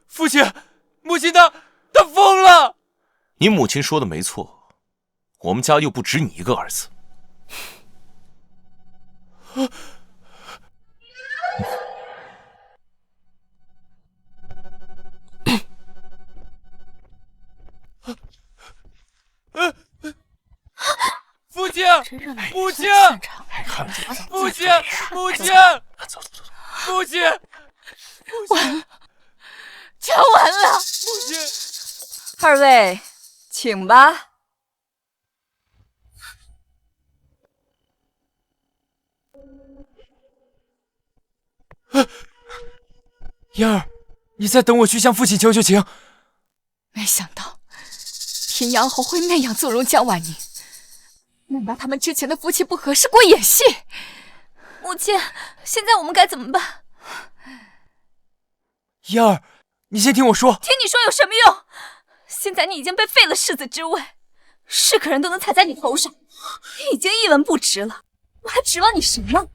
父亲，母亲他疯了！你母亲说的没错，我们家又不止你一个儿子。父亲，母亲，父亲，母亲，父亲，完了，全完了！母亲，二位，请吧。嫣儿，你再等我去向父亲求求情。没想到平阳侯会那样纵容江婉宁，难道他们之前的夫妻不和是过演戏？母亲，现在我们该怎么办？嫣儿，你先听我说。听你说有什么用？现在你已经被废了世子之位，是个人都能踩在你头上，你已经一文不值了，我还指望你什么？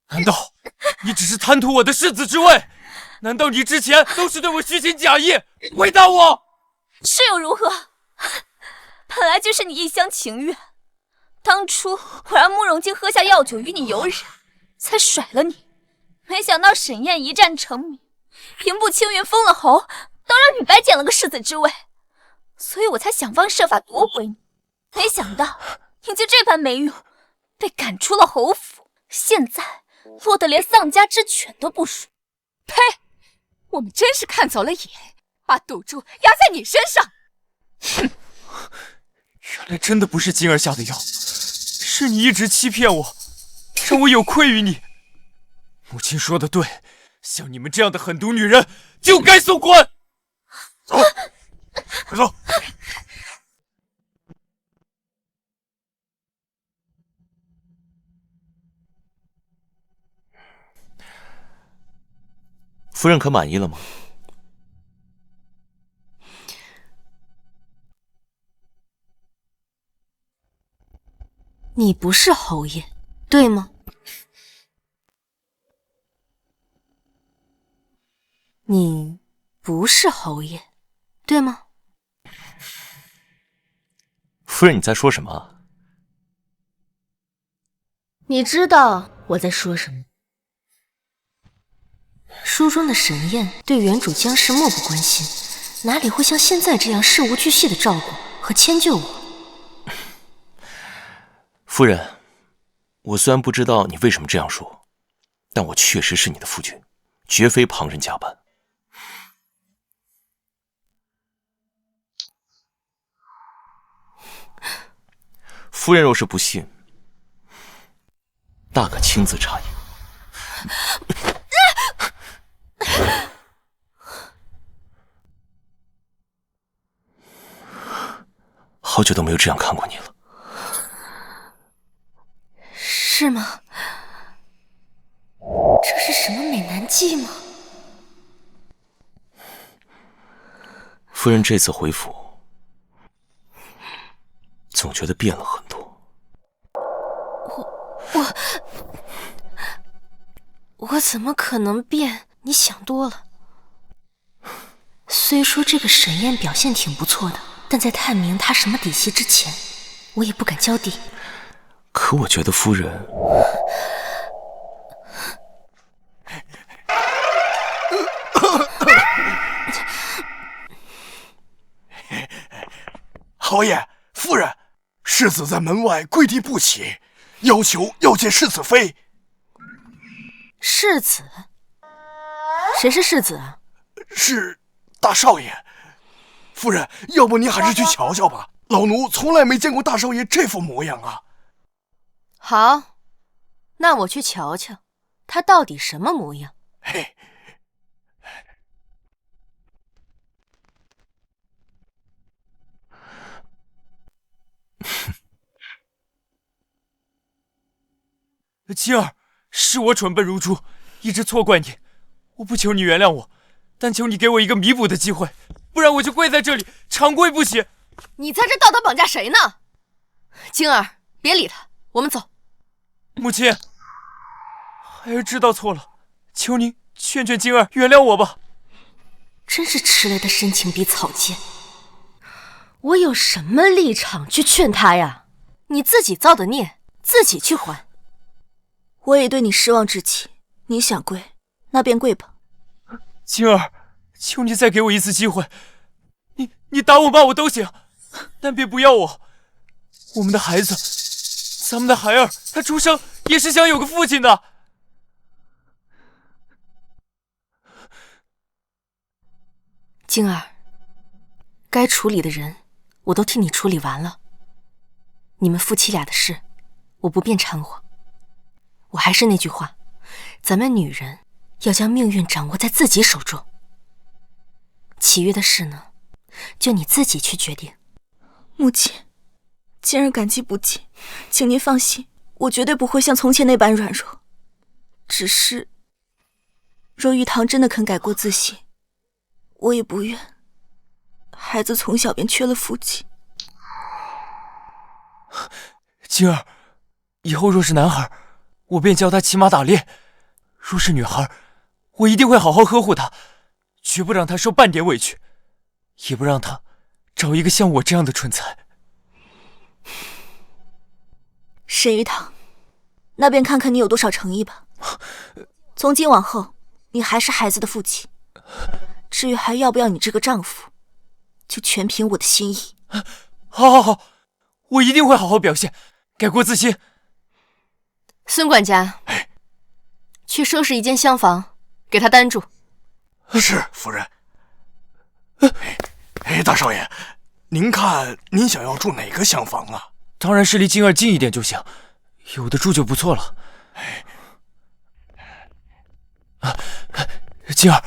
难道你只是贪图我的世子之位？难道你之前都是对我虚情假意？回答我！是又如何？本来就是你一厢情愿。当初我让慕容京喝下药酒与你有染，才甩了你。没想到沈燕一战成名，平步青云封了侯，倒让你白捡了个世子之位，所以我才想方设法夺回你。没想到你就这般没用，被赶出了侯府，现在落得连丧家之犬都不属。呸！我们真是看走了眼，把赌注压在你身上。哼，原来真的不是金儿下的药，是你一直欺骗我，让我有愧于你。母亲说的对，像你们这样的狠毒女人就该送官。走。快走！夫人可满意了吗？你不是侯爷，对吗？你不是侯爷，对吗？夫人，你在说什么？你知道我在说什么？书中的沈宴对原主江氏漠不关心，哪里会像现在这样事无巨细的照顾和迁就我？夫人，我虽然不知道你为什么这样说，但我确实是你的夫君，绝非旁人假扮。夫人若是不信，大可亲自查验。好久都没有这样看过你了。是吗？这是什么美男计吗？夫人这次回府，总觉得变了很多。我怎么可能变？你想多了。虽说这个沈宴表现挺不错的，但在探明他什么底细之前，我也不敢交底。可我觉得夫人……侯爷、夫人，世子在门外跪地不起，要求要见世子妃。世子？谁是世子啊？是大少爷。夫人，要不您还是去瞧瞧吧，老奴从来没见过大少爷这副模样啊。好，那我去瞧瞧，他到底什么模样。嘿。青儿，是我蠢笨如猪，一直错怪你。我不求你原谅我，但求你给我一个弥补的机会，不然我就跪在这里长跪不起。你在这道德绑架谁呢？晶儿，别理他，我们走。母亲，孩儿知道错了，求您劝劝晶儿原谅我吧。真是迟来的深情比草贱。我有什么立场去劝他呀？你自己造的孽，自己去还。我也对你失望至极，你想跪，那便跪吧。晶儿，求你再给我一次机会，你打我骂我都行，但别不要我。我们的孩子，咱们的孩儿，他出生也是想有个父亲的。晶儿，该处理的人我都替你处理完了，你们夫妻俩的事我不便掺和。我还是那句话，咱们女人要将命运掌握在自己手中，其余的事呢，就你自己去决定。母亲，今儿感激不尽，请您放心，我绝对不会像从前那般软弱。只是，若玉堂真的肯改过自新，我也不愿孩子从小便缺了父亲。晶儿，以后若是男孩，我便教他骑马打猎；若是女孩，我一定会好好呵护他，绝不让他受半点委屈，也不让他找一个像我这样的蠢材。沈玉堂，那便看看你有多少诚意吧。从今往后，你还是孩子的父亲，至于还要不要你这个丈夫，就全凭我的心意。好，我一定会好好表现，改过自新。孙管家，去收拾一间厢房，给他担住。是，夫人。大少爷，您看您想要住哪个厢房啊？当然是离晶儿近一点就行，有的住就不错了。晶儿，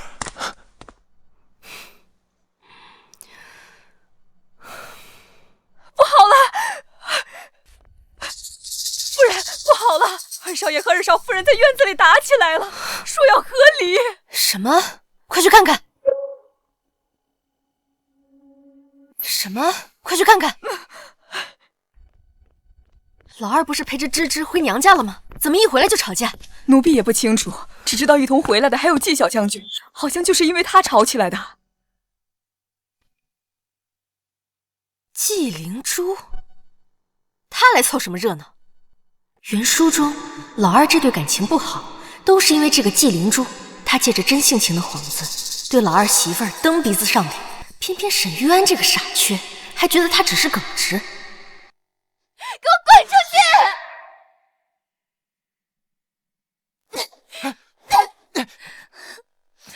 和二少夫人在院子里打起来了，说要和离。什么？快去看看！什么？快去看看！老二不是陪着芝芝回娘家了吗？怎么一回来就吵架？奴婢也不清楚，只知道一同回来的还有纪小将军，好像就是因为他吵起来的。纪灵珠，他来凑什么热闹？原书中，老二这对感情不好，都是因为这个纪灵珠。他借着真性情的幌子，对老二媳妇儿蹬鼻子上脸，偏偏沈玉安这个傻缺，还觉得他只是耿直。给我滚出去！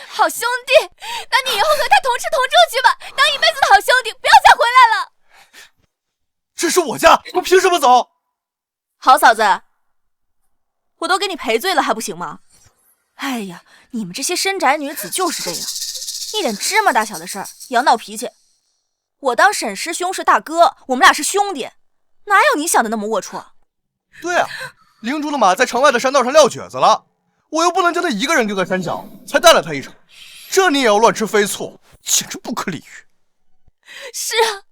好兄弟，那你以后和他同吃同住去吧，当一辈子的好兄弟，不要再回来了。这是我家，我凭什么走？好嫂子，我都给你赔罪了，还不行吗？哎呀，你们这些深宅女子就是这样，一点芝麻大小的事儿也要闹脾气。我当沈师兄是大哥，我们俩是兄弟，哪有你想的那么龌龊？对啊，灵珠的马在城外的山道上撂蹶子了，我又不能将他一个人丢在山脚，才带了他一程，这你也要乱吃飞醋，简直不可理喻。是啊，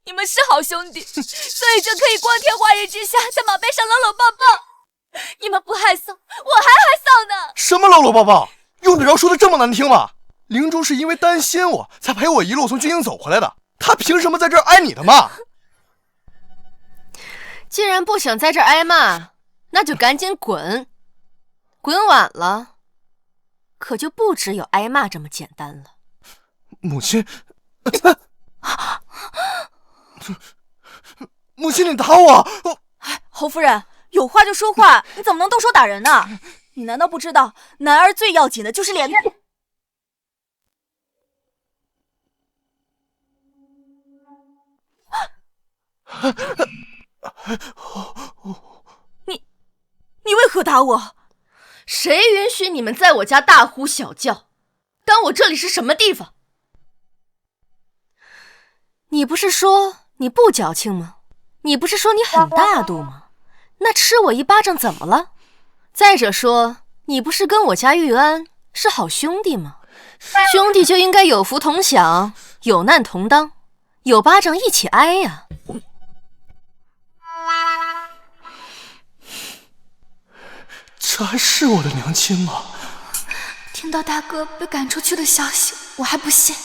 你们是好兄弟，所以就可以光天化日之下在马背上搂搂抱抱。你们不害臊，我还害臊呢。什么搂搂抱抱？用得着说的这么难听吗？灵珠是因为担心我才陪我一路从军营走回来的，他凭什么在这儿挨你的骂？既然不想在这儿挨骂，那就赶紧滚，滚晚了，可就不只有挨骂这么简单了。母亲，母亲，你打我！侯夫人，有话就说话，你怎么能动手打人呢？你难道不知道，男儿最要紧的就是脸面？你为何打我？谁允许你们在我家大呼小叫？当我这里是什么地方？你不是说你不矫情吗？你不是说你很大度吗？那吃我一巴掌怎么了？再者说，你不是跟我家玉安是好兄弟吗？兄弟就应该有福同享，有难同当，有巴掌一起挨呀。这还是我的娘亲吗？听到大哥被赶出去的消息，我还不信。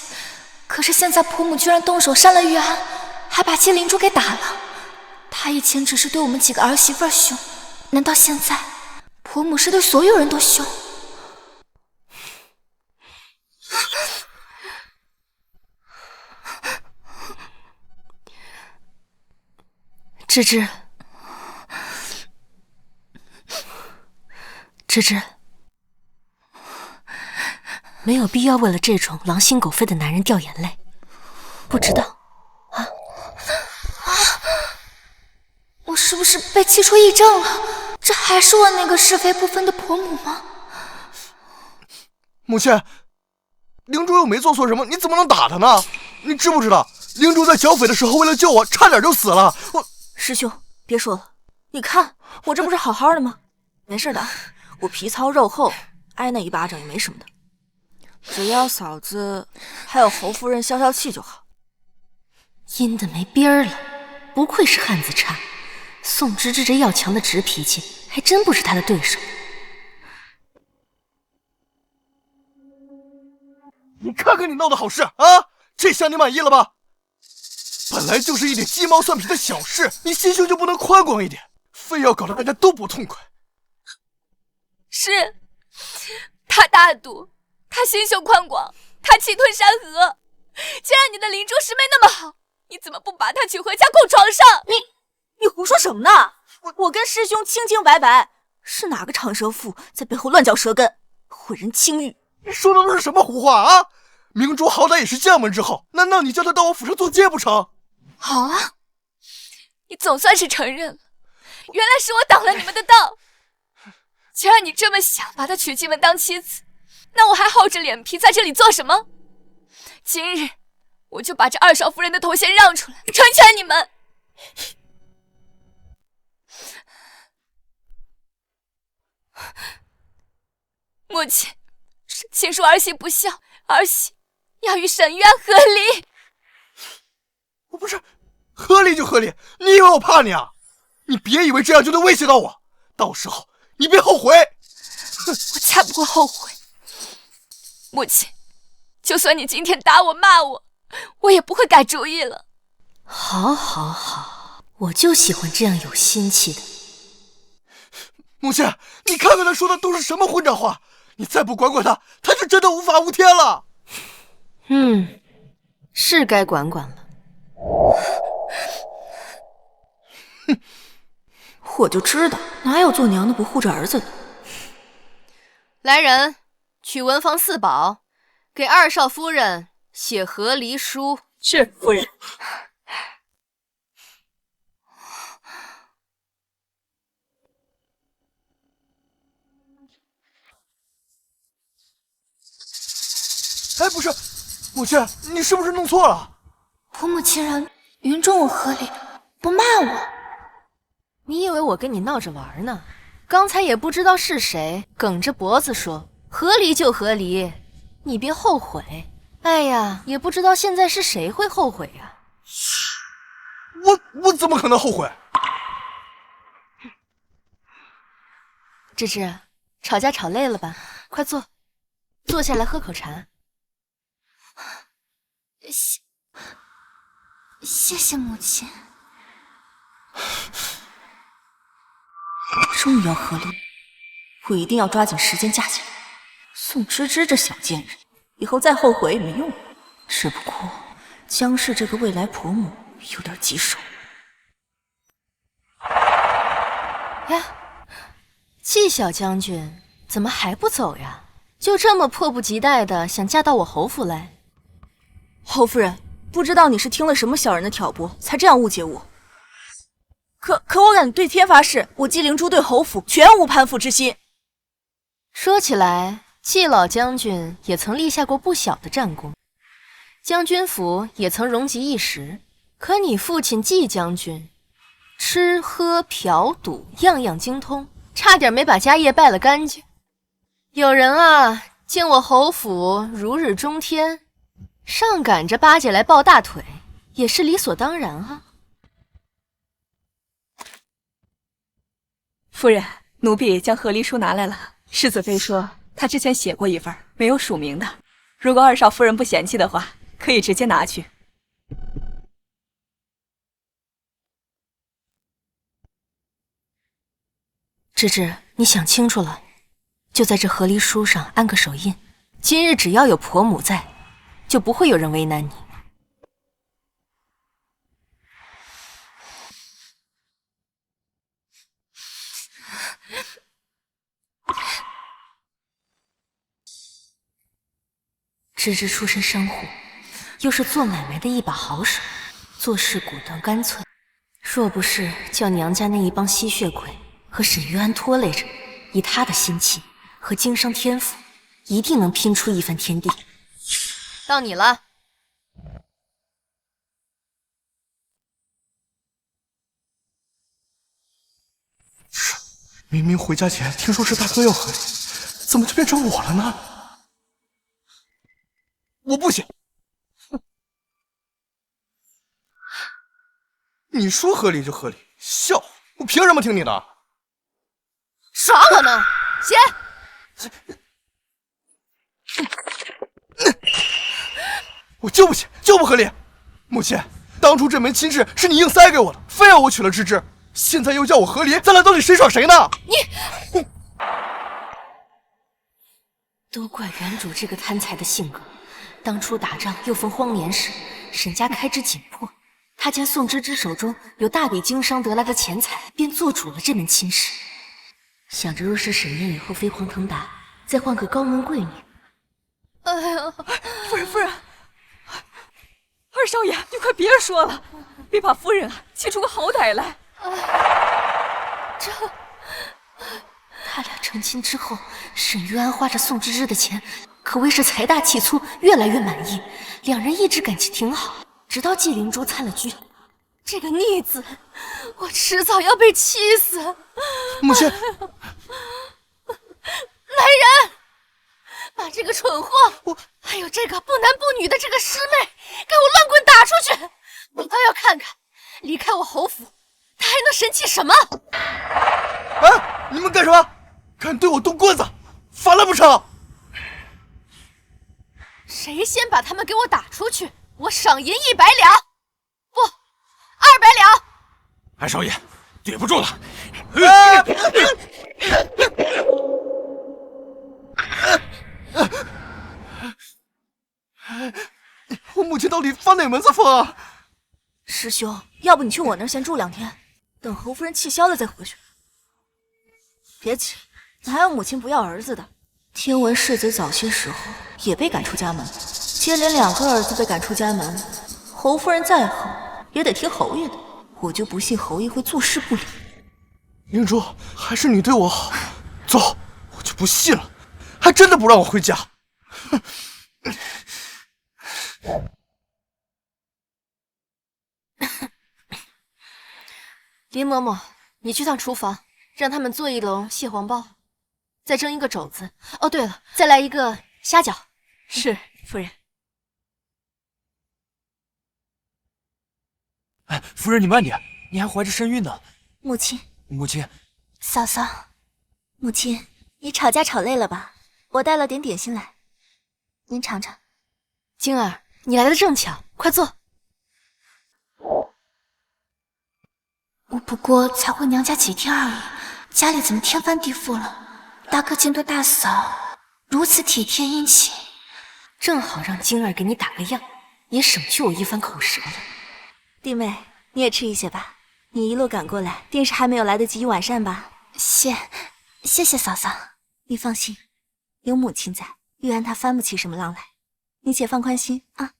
可是现在婆母居然动手杀了玉安，还把纪灵珠给打了。她以前只是对我们几个儿媳妇凶，难道现在婆母是对所有人都凶？芝芝，芝芝，没有必要为了这种狼心狗肺的男人掉眼泪。不知道啊？我是不是被气出癔症了？这还是我那个是非不分的婆母吗？母亲，灵珠又没做错什么，你怎么能打她呢？你知不知道，灵珠在剿匪的时候为了救我，差点就死了。师兄，别说了，你看我这不是好好的吗？没事的，我皮糙肉厚，挨那一巴掌也没什么的。只要嫂子还有侯夫人消消气就好。阴的没边儿了，不愧是汉子差。宋芝芝这要强的直脾气，还真不是他的对手。你看看你闹的好事啊！这下你满意了吧？本来就是一点鸡毛蒜皮的小事，你心胸就不能宽广一点，非要搞得大家都不痛快。是，他大度，他心胸宽广，他气吞山河。既然你的灵珠师妹那么好，你怎么不把她娶回家供床上？你胡说什么呢？我跟师兄清清白白，是哪个长舌妇在背后乱嚼舌根，毁人清誉？你说的都是什么胡话啊？明珠好歹也是将门之后，难道你叫她到我府上做妾不成？好啊，你总算是承认了，原来是我挡了你们的道。既然你这么想把她娶进门当妻子，那我还厚着脸皮在这里做什么？今日我就把这二少夫人的头衔让出来，成全你们。母亲，请恕儿媳不孝，儿媳要与沈渊和离。我不是合理就合理，你以为我怕你啊？你别以为这样就能威胁到我，到时候你别后悔。我才不会后悔。母亲，就算你今天打我骂我，我也不会改主意了。好，好，好，我就喜欢这样有心气的。母亲，你看看他说的都是什么混账话！你再不管管他，他就真的无法无天了。是该管管了。哼，我就知道，哪有做娘的不护着儿子的。来人，取文房四宝，给二少夫人写和离书。是夫人。哎，不是，母亲，你是不是弄错了？我母亲让云中我合理，不骂我。你以为我跟你闹着玩呢？刚才也不知道是谁梗着脖子说合离就合离，你别后悔。哎呀，也不知道现在是谁会后悔呀。我怎么可能后悔？芝芝，吵架吵累了吧？快坐下来喝口茶。谢谢母亲。终于要合离，我一定要抓紧时间嫁进来。宋芝芝这小贱人，以后再后悔也没用。只不过江氏这个未来婆母有点棘手。呀，季小将军怎么还不走呀？就这么迫不及待的想嫁到我侯府来？侯夫人，不知道你是听了什么小人的挑拨，才这样误解我。可我敢对天发誓，我纪灵珠对侯府全无攀附之心。说起来，季老将军也曾立下过不小的战功，将军府也曾荣极一时。可你父亲季将军，吃喝嫖赌样样精通，差点没把家业败了干净。有人啊，见我侯府如日中天，上赶着巴结来抱大腿，也是理所当然啊。夫人，奴婢将和离书拿来了。世子妃说她之前写过一份，没有署名的。如果二少夫人不嫌弃的话，可以直接拿去。芝芝，你想清楚了，就在这和离书上安个手印。今日只要有婆母在，就不会有人为难你。芝芝出身商户，又是做买卖的一把好手，做事果断干脆。若不是叫娘家那一帮吸血鬼和沈玉安拖累着，以她的心气和经商天赋，一定能拼出一番天地。到你了。是，明明回家前听说是大哥要和离，怎么就变成我了呢？我不行！你说合理就合理，笑话！我凭什么听你的？耍我呢？写！我就不行，就不合理！母亲，当初这门亲事是你硬塞给我的，非要我娶了芝芝，现在又叫我和离，咱俩到底谁耍谁呢？你都怪原主这个贪财的性格。当初打仗又逢荒年时，沈家开支紧迫，他见宋芝芝手中有大笔经商得来的钱财，便做主了这门亲事。想着若是沈渊以后飞黄腾达，再换个高门贵女。哎呀，夫人，二少爷，你快别说了，别把夫人啊气出个好歹来。他俩成亲之后，沈玉安花着宋芝芝的钱，可谓是财大气粗，越来越满意。两人一直感情挺好，直到纪灵珠参了军。这个逆子，我迟早要被气死！母亲，来人，这个蠢货！还有这个不男不女的这个师妹，给我乱滚打出去！我倒要看看，离开我侯府，他还能神气什么？哎，你们干什么？敢对我动棍子，反了不成？谁先把他们给我打出去，我赏银100两，不，200两。安少爷，对不住了。我母亲到底发哪门子疯啊？师兄，要不你去我那儿先住2天，等侯夫人气消了再回去。别急，哪有母亲不要儿子的？听闻世子早些时候也被赶出家门，接连2个儿子被赶出家门，侯夫人再后也得听侯爷的。我就不信侯爷会坐视不理。明珠，还是你对我好。走，我就不信了，还真的不让我回家。林嬷嬷，你去趟厨房，让他们做1笼蟹黄包，再蒸1个肘子。哦，对了，再来1个虾饺。是，夫人。哎，夫人你慢点，你还怀着身孕呢。母亲，母亲，嫂嫂，母亲，你吵架吵累了吧？我带了点点心来，您尝尝。晶儿，你来的正巧，快坐。我不过才回娘家几天而已，家里怎么天翻地覆了？大哥见对大嫂如此体贴殷勤，正好让晶儿给你打个样，也省去我一番口舌了。弟妹，你也吃一些吧。你一路赶过来，定是还没有来得及完善吧？谢谢嫂嫂。你放心，有母亲在，玉安她翻不起什么浪来，你且放宽心啊。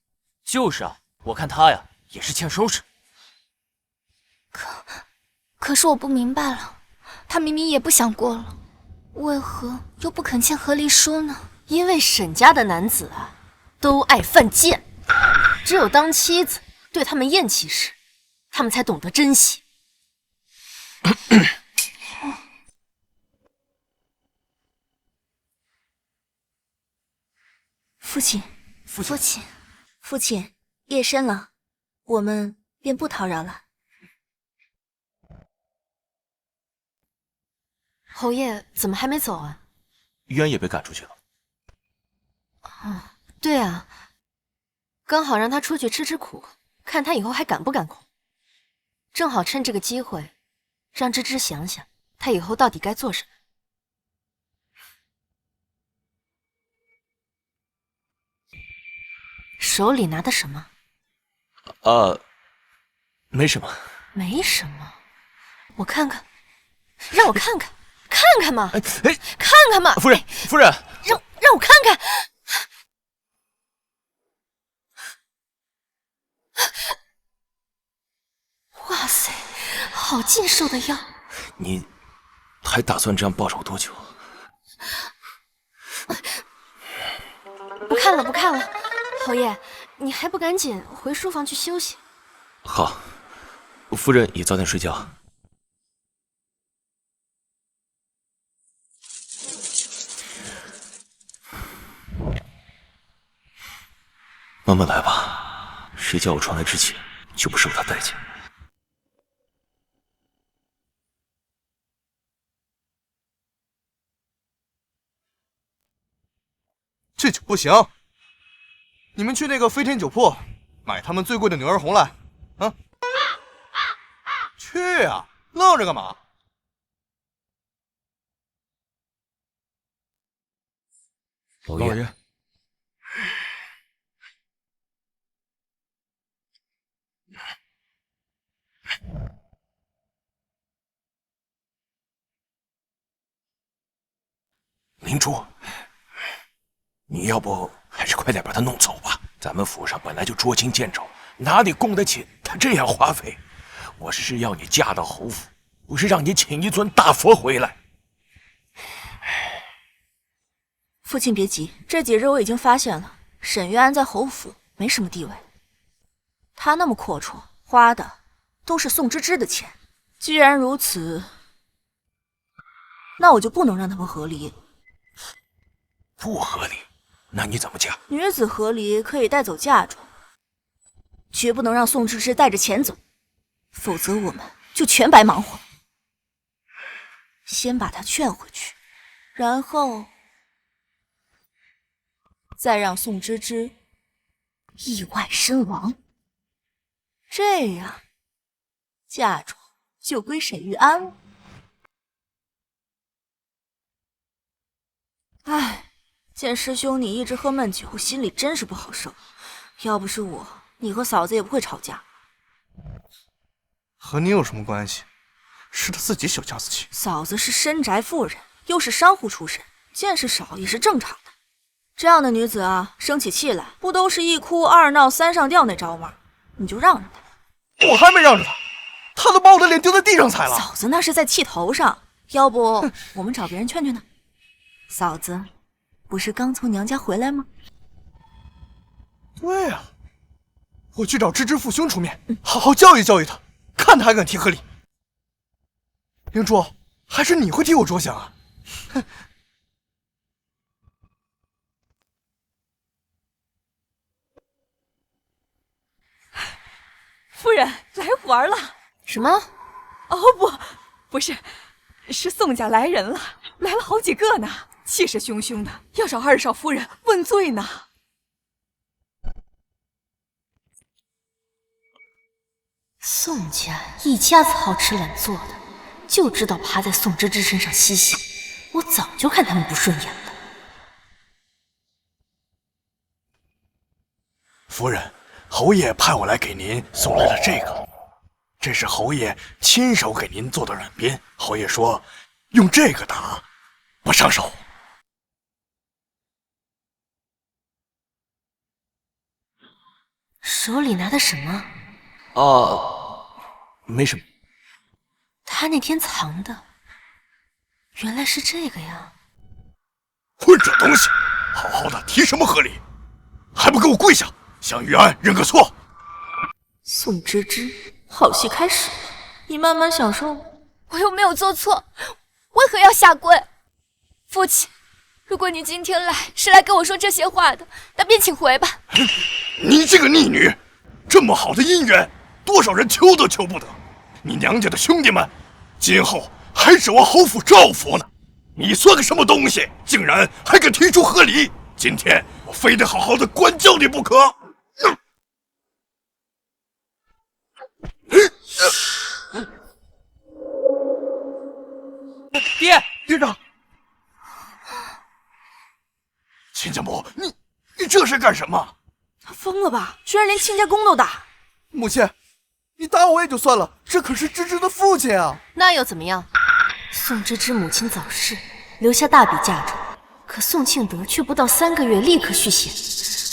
就是啊，我看他呀也是欠收拾。可是我不明白了，他明明也不想过了，为何又不肯签和离书呢？因为沈家的男子啊，都爱犯贱，只有当妻子对他们厌弃时，他们才懂得珍惜。父亲，夜深了，我们便不叨扰了。侯爷怎么还没走啊？玉安也被赶出去了。对啊，刚好让他出去吃吃苦，看他以后还敢不敢哭。正好趁这个机会，让芝芝想想他以后到底该做什么。手里拿的什么？没什么。没什么，我看看，让我看看，看看嘛，看看嘛，夫人，夫人，让我看看。哇塞，好禁售的药！你还打算这样报仇多久？不看了，不看了，侯爷，你还不赶紧回书房去休息？好，夫人也早点睡觉。慢慢来吧，谁叫我传来之前就不受他待见。这酒不行，你们去那个飞天酒铺买他们最贵的牛儿红来，啊！去呀，愣着干嘛？老爷，明珠，你要不还是快点把他弄走吧？咱们府上本来就捉襟见肘，哪里供得起他这样花费？我是要你嫁到侯府，不是让你请一尊大佛回来。父亲别急，这几日我已经发现了，沈玉安在侯府没什么地位。他那么阔绰，花的都是宋芝芝的钱。既然如此，那我就不能让他们和离。不合理，那你怎么嫁？女子和离可以带走嫁妆，绝不能让宋芝芝带着钱走，否则我们就全白忙活。先把她劝回去，然后再让宋芝芝意外身亡，这样嫁妆就归沈玉安了。唉，见师兄你一直喝闷酒，心里真是不好受。要不是我，你和嫂子也不会吵架。和你有什么关系？是他自己小家子气。嫂子是深宅妇人，又是商户出身，见识少也是正常的。这样的女子啊，生起气来不都是一哭二闹三上吊那招吗？你就让着她。我还没让着他，他都把我的脸丢在地上踩了。嫂子那是在气头上，要不我们找别人劝劝她。嫂子，不是刚从娘家回来吗？对啊，我去找芝芝父兄出面，好好教育教育他，看他还敢提和离。灵珠，还是你会替我着想啊！哼。夫人来玩了。什么？哦不是，是宋家来人了，来了好几个呢，气势汹汹的，要找二少夫人问罪呢。宋家一家子好吃懒做的，就知道爬在宋芝芝身上嬉戏，我早就看他们不顺眼了。夫人，侯爷派我来给您送来了这个，这是侯爷亲手给您做的软鞭。侯爷说，用这个打不伤手。手里拿的什么？没什么。他那天藏的，原来是这个呀！混账东西，好好的提什么和离，还不给我跪下，向玉安认个错！宋芝芝，好戏开始了，你慢慢享受。我又没有做错，为何要下跪？父亲，如果你今天来是来跟我说这些话的，那便请回吧。你这个逆女，这么好的姻缘，多少人求都求不得。你娘家的兄弟们，今后还指望侯府照拂呢。你算个什么东西，竟然还敢提出和离！今天我非得好好的管教你不可！爹，队长，亲家母，你这是干什么？他疯了吧？居然连亲家公都打！母亲，你打我也就算了，这可是芝芝的父亲啊！那又怎么样？宋芝芝母亲早逝，留下大笔嫁妆，可宋庆德却不到3个月立刻续弦，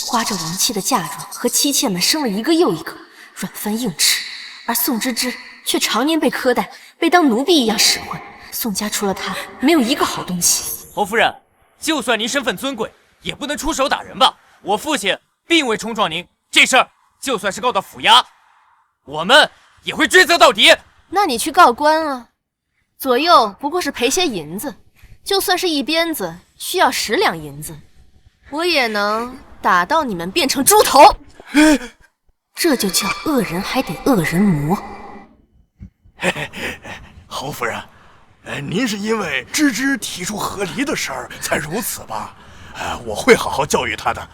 花着亡妻的嫁妆和妻妾们生了一个又一个，软饭硬吃，而宋芝芝却常年被苛待，被当奴婢一样使唤。宋家除了她，没有一个好东西。侯夫人，就算您身份尊贵，也不能出手打人吧？我父亲并未冲撞您，这事儿就算是告到府衙，我们也会追责到底。那你去告官啊，左右不过是赔些银子，就算是一鞭子需要10两银子，我也能打到你们变成猪头。这就叫恶人还得恶人磨。侯夫人，您是因为芝芝提出和离的事儿才如此吧？我会好好教育她的。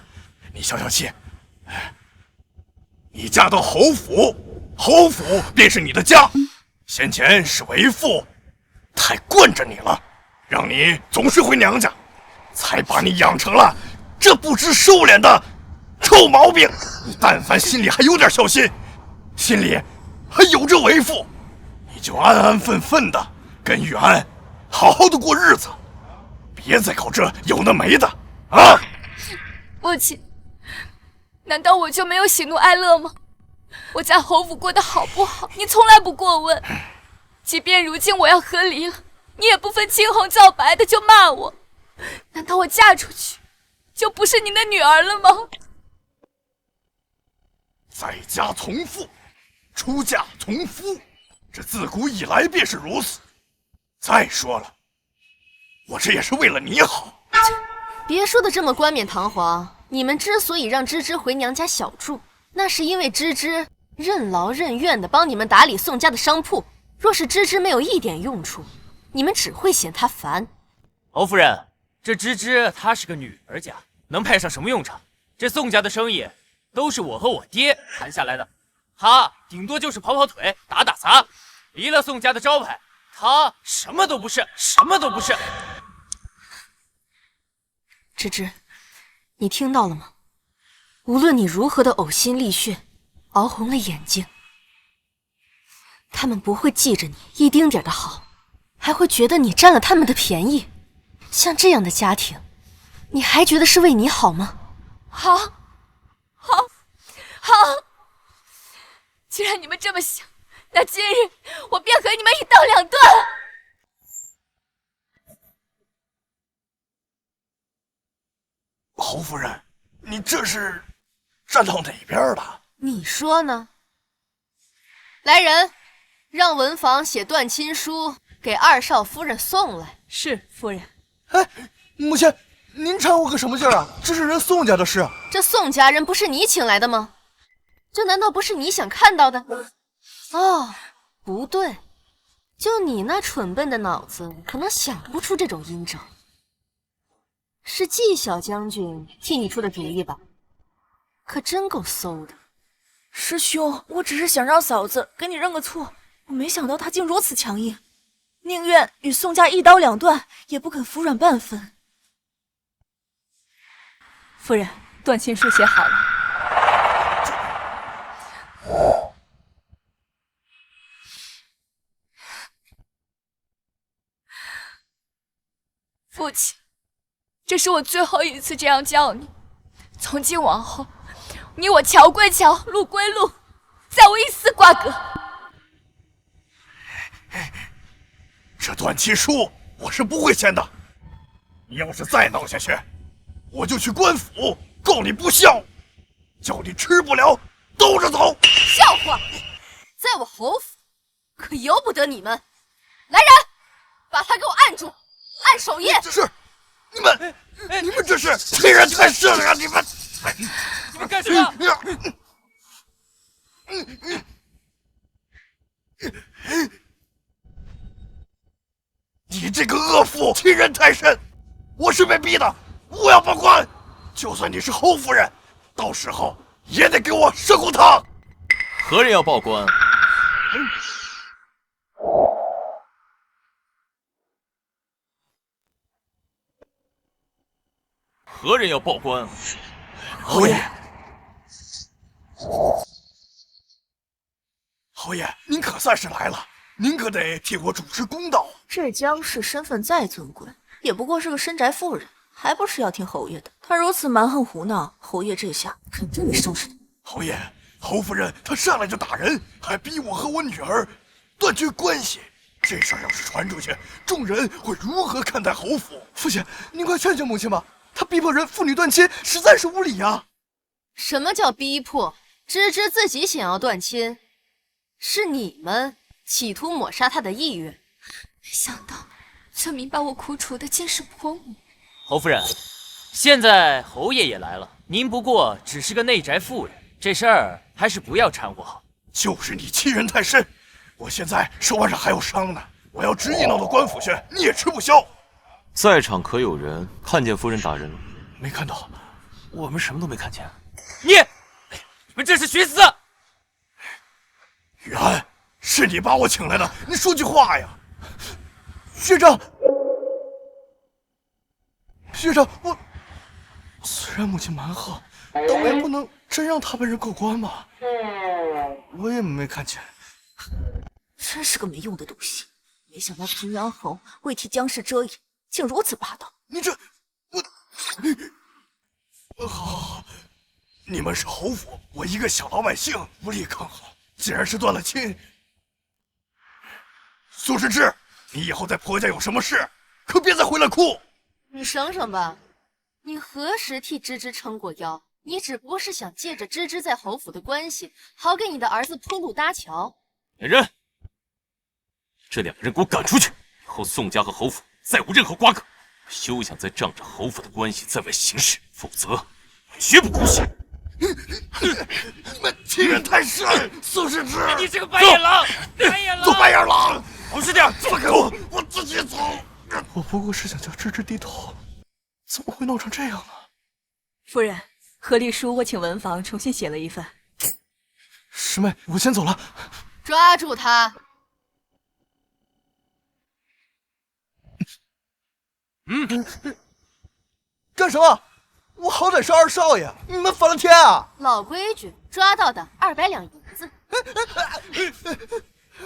你消消气。你嫁到侯府，侯府便是你的家。先前是为父太惯着你了，让你总是回娘家，才把你养成了这不知收敛的臭毛病。你但凡心里还有点孝心，心里还有着为父，你就安安分分的跟玉安好好的过日子，别再搞这有的没的啊！父亲，难道我就没有喜怒哀乐吗？我在侯府过得好不好，你从来不过问。即便如今我要和离了，你也不分青红皂白的就骂我。难道我嫁出去就不是您的女儿了吗？在家从父，出嫁从夫，这自古以来便是如此。再说了，我这也是为了你好。别说的这么冠冕堂皇。你们之所以让芝芝回娘家小住，那是因为芝芝任劳任怨的帮你们打理宋家的商铺。若是芝芝没有一点用处，你们只会嫌她烦。侯夫人，这芝芝她是个女儿家，能派上什么用场？这宋家的生意都是我和我爹谈下来的，她顶多就是跑跑腿、打打杂，离了宋家的招牌，她什么都不是，什么都不是。芝芝，你听到了吗？无论你如何的呕心沥血，熬红了眼睛，他们不会记着你一丁点的好，还会觉得你占了他们的便宜。像这样的家庭，你还觉得是为你好吗？好，既然你们这么想，那今日我便和你们一刀两断。侯夫人，你这是站到哪边了？你说呢？来人，让文房写断亲书给二少夫人送来。是夫人。哎，母亲，您掺和个什么劲儿啊？这是人宋家的事。这宋家人不是你请来的吗？这难道不是你想看到的？哦，不对，就你那蠢笨的脑子，可能想不出这种阴招。是季小将军替你出的主意吧？可真够馊的。师兄，我只是想让嫂子给你认个错，我没想到她竟如此强硬，宁愿与宋家一刀两断，也不肯服软半分。夫人，断亲书写好了。父亲，这是我最后一次这样叫你，从今往后，你我桥归桥，路归路，再无一丝瓜葛。这断亲书我是不会签的，你要是再闹下去，我就去官府告你不孝，叫你吃不了兜着走。笑话，在我侯府可由不得你们。来人，把他给我按住，按守夜。是，你们这是欺人太甚了！你们干什么？你这个恶妇，欺人太甚！我是被逼的，我要报官。就算你是侯夫人，到时候也得给我摄骨汤。何人要报官？何人要报官？侯爷，侯爷，您可算是来了，您可得替我主持公道。这江氏身份再尊贵，也不过是个深宅妇人，还不是要听侯爷的。她如此蛮横胡闹，侯爷这下肯定得收拾她。侯爷，侯夫人她上来就打人，还逼我和我女儿断绝关系。这事儿要是传出去，众人会如何看待侯府？父亲，您快劝劝母亲吧，她逼迫人父女断亲，实在是无理呀！什么叫逼迫？芝芝自己想要断亲，是你们企图抹杀她的意愿。没想到村民把我苦楚的竟是婆母。侯夫人，现在侯爷也来了，您不过只是个内宅妇人，这事儿还是不要掺和好。就是你欺人太甚，我现在手腕上还有伤呢，我要执意闹到官府去，你也吃不消。在场可有人看见夫人打人了？没看到，我们什么都没看见。你们这是寻死！雨安，是你把我请来的，你说句话呀！学长，我虽然母亲蛮横，但我也不能真让他本人过关吧？我也没看见。真是个没用的东西！没想到平阳侯为替江氏遮掩，竟如此霸道。你这，好，你们是侯府，我一个小老百姓无力抗衡。既然是断了亲，苏世志，你以后在婆家有什么事，可别再回来哭。你省省吧，你何时替芝芝撑过腰？你只不过是想借着芝芝在侯府的关系，好给你的儿子铺路搭桥。来人，这两个人给我赶出去！以后宋家和侯府再无任何瓜葛。休想再仗着侯府的关系在外行事，否则绝不姑息。你们欺人太甚！苏世之，你这个白眼狼！白眼狼！做白眼狼！老实点，放开我，我自己走。我不过是想叫芝芝低头，怎么会闹成这样呢？夫人，和丽书我请文房重新写了一份。师妹，我先走了。抓住他！干什么？我好歹是二少爷，你们反了天啊！老规矩，抓到的200两银子。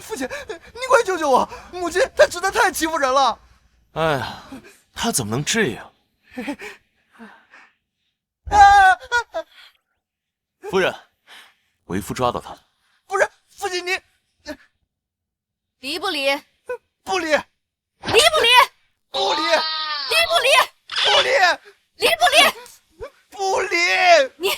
父亲，你快救救我！母亲她实在太欺负人了。哎呀，他怎么能这样？夫人，为夫抓到他了。不是，父亲你离不离？不离，离不离？不离，离不离？不离，离不离？不离。你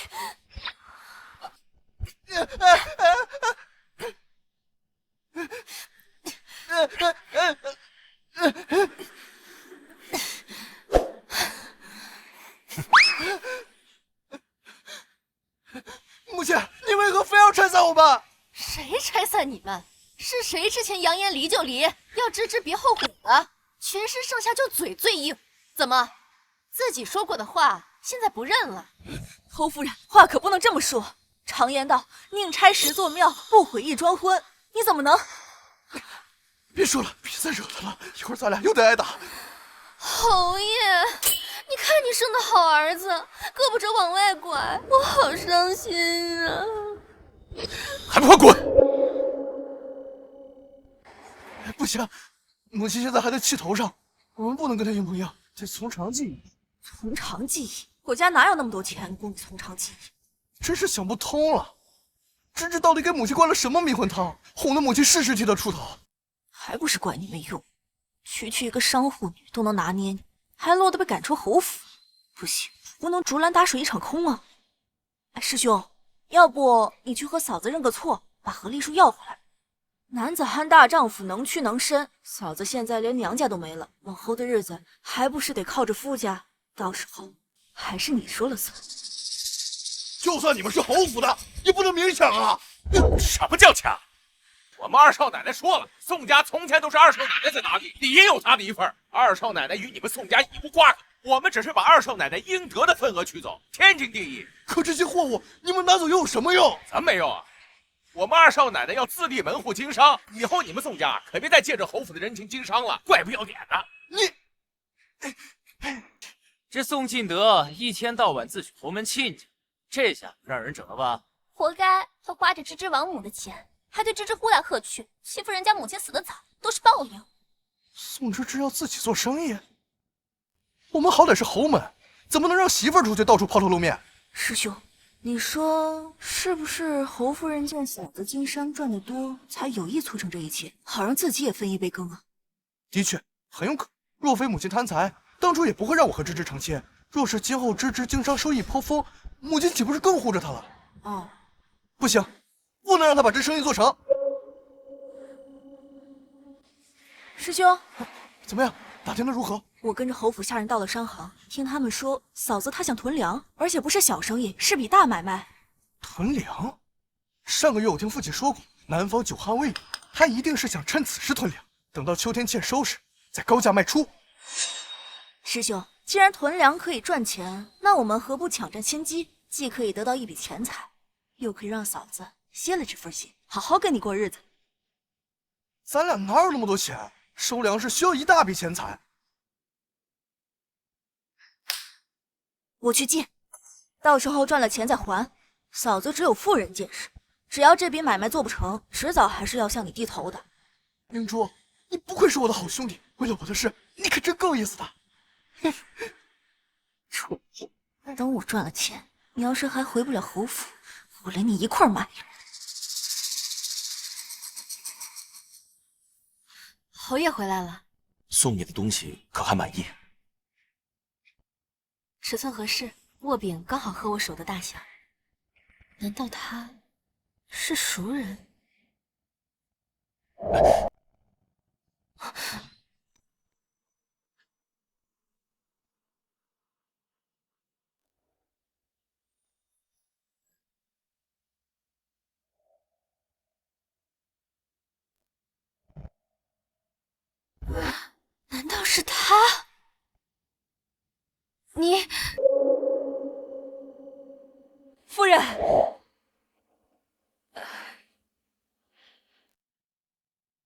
母亲，你为何非要拆散我们？谁拆散你们？是谁之前扬言离就离，要芝芝别后悔了？全身上下就嘴最硬，怎么自己说过的话现在不认了？侯夫人，话可不能这么说。常言道，宁拆10座庙，不毁一桩婚。你怎么能？别说了，别再惹他了，一会儿咱俩又得挨打。侯爷，你看你生的好儿子，胳膊肘往外拐，我好伤心啊！还不快滚！不行，母亲现在还在气头上，我们不能跟她一模一样，得从长计议。从长计议？我家哪有那么多钱供你从长计议？真是想不通了，芝芝到底给母亲灌了什么迷魂汤，哄得母亲事事替她出头？还不是怪你没用，区区一个商户女都能拿捏你，还落得被赶出侯府。不行，不能竹篮打水一场空啊！哎，师兄，要不你去和嫂子认个错，把何丽书要回来。男子汉大丈夫，能屈能伸。嫂子现在连娘家都没了，往后的日子还不是得靠着夫家？到时候还是你说了算。就算你们是侯府的，也不能明抢啊！什么叫抢？我们二少奶奶说了，宋家从前都是二少奶奶在打理，理应有她的一份。二少奶奶与你们宋家一无瓜葛，我们只是把二少奶奶应得的份额取走，天经地义。可这些货物你们拿走又有什么用？怎么没用啊？我们二少奶奶要自立门户经商，以后你们宋家可别再借着侯府的人情经商了，怪不要脸的。这宋敬德一天到晚自诩侯门亲家，这下让人整了吧？活该，他花着芝芝王母的钱，还对芝芝呼来喝去，欺负人家母亲死得早，都是报应。宋芝芝要自己做生意，我们好歹是侯门，怎么能让媳妇儿出去到处抛头露面？师兄，你说是不是侯夫人见嫂子经商赚得多，才有意促成这一切，好让自己也分一杯羹啊？的确，很有可能。若非母亲贪财，当初也不会让我和芝芝成亲。若是今后芝芝经商收益颇丰，母亲岂不是更护着她了？哦，不行，不能让她把这生意做成。师兄，怎么样？打听的如何？我跟着侯府下人到了商行，听他们说，嫂子她想囤粮，而且不是小生意，是笔大买卖。囤粮？上个月我听父亲说过，南方久旱未雨，他一定是想趁此时囤粮，等到秋天欠收时，再高价卖出。师兄，既然囤粮可以赚钱，那我们何不抢占先机？既可以得到一笔钱财，又可以让嫂子歇了这份心，好好跟你过日子。咱俩哪有那么多钱？收粮食需要一大笔钱财。我去借，到时候赚了钱再还。嫂子只有妇人见识，只要这笔买卖做不成，迟早还是要向你低头的。明珠，你不愧是我的好兄弟，为了我的事，你可真够意思的。蠢货！等我赚了钱，你要是还回不了侯府，我连你一块埋了。侯爷回来了，送你的东西可还满意？尺寸合适，握柄刚好合我手的大小。难道他是熟人？道是他？你，夫人，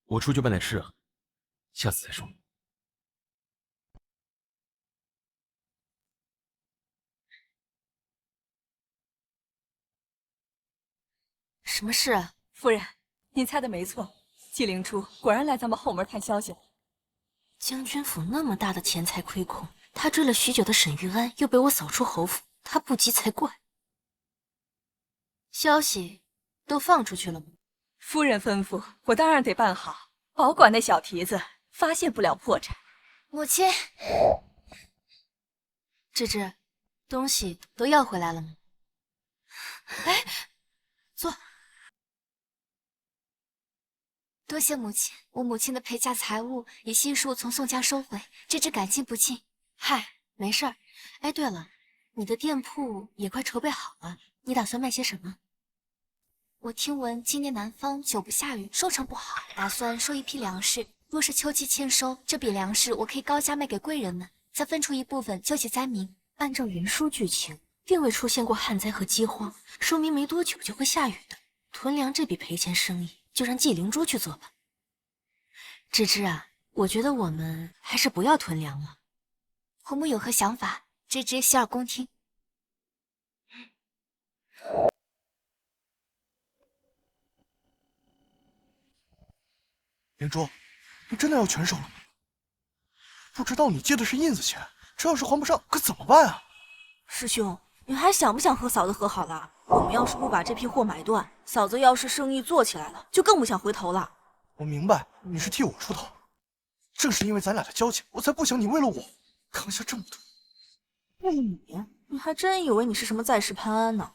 我出去办点事啊，下次再说。什么事啊？夫人，您猜的没错，纪灵珠果然来咱们后门探消息了。将军府那么大的钱财亏空，他追了许久的沈玉安又被我扫出侯府，他不急才怪。消息都放出去了吗？夫人吩咐，我当然得办好，保管那小蹄子发现不了破绽。母亲，芝芝，东西都要回来了吗？哎，坐。多谢母亲，我母亲的陪嫁财物已悉数从宋家收回，芝芝感激不尽。嗨，没事儿。哎，对了，你的店铺也快筹备好了，你打算卖些什么？我听闻今年南方久不下雨，收成不好，打算收一批粮食。若是秋季欠收，这笔粮食我可以高价卖给贵人们，再分出一部分救济灾民。按照原书剧情，并未出现过旱灾和饥荒，说明没多久就会下雨的。囤粮这笔赔钱生意，就让纪灵珠去做吧。芝芝啊，我觉得我们还是不要囤粮了。婆母有何想法？芝芝洗耳恭听。灵珠，你真的要全收了吗？不知道你借的是印子钱，这要是还不上，可怎么办啊？师兄，你还想不想和嫂子和好了？我们要是不把这批货买断，嫂子要是生意做起来了，就更不想回头了。我明白你是替我出头，正是因为咱俩的交情，我才不想你为了我扛下这么多。为了你还真以为你是什么在世潘安呢？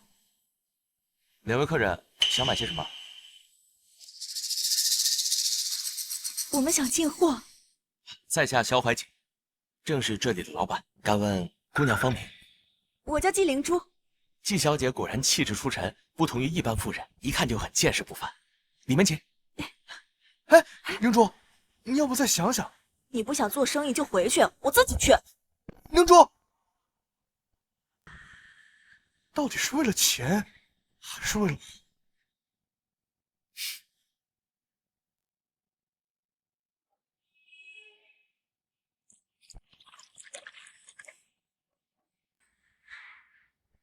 两位客人想买些什么？我们想进货。在下萧怀瑾，正是这里的老板。敢问姑娘芳名？我叫纪灵珠。纪小姐果然气质出尘，不同于一般妇人，一看就很见识不凡。里面请。哎，灵珠，你要不再想想？你不想做生意就回去，我自己去。灵珠，到底是为了钱，还是为了我？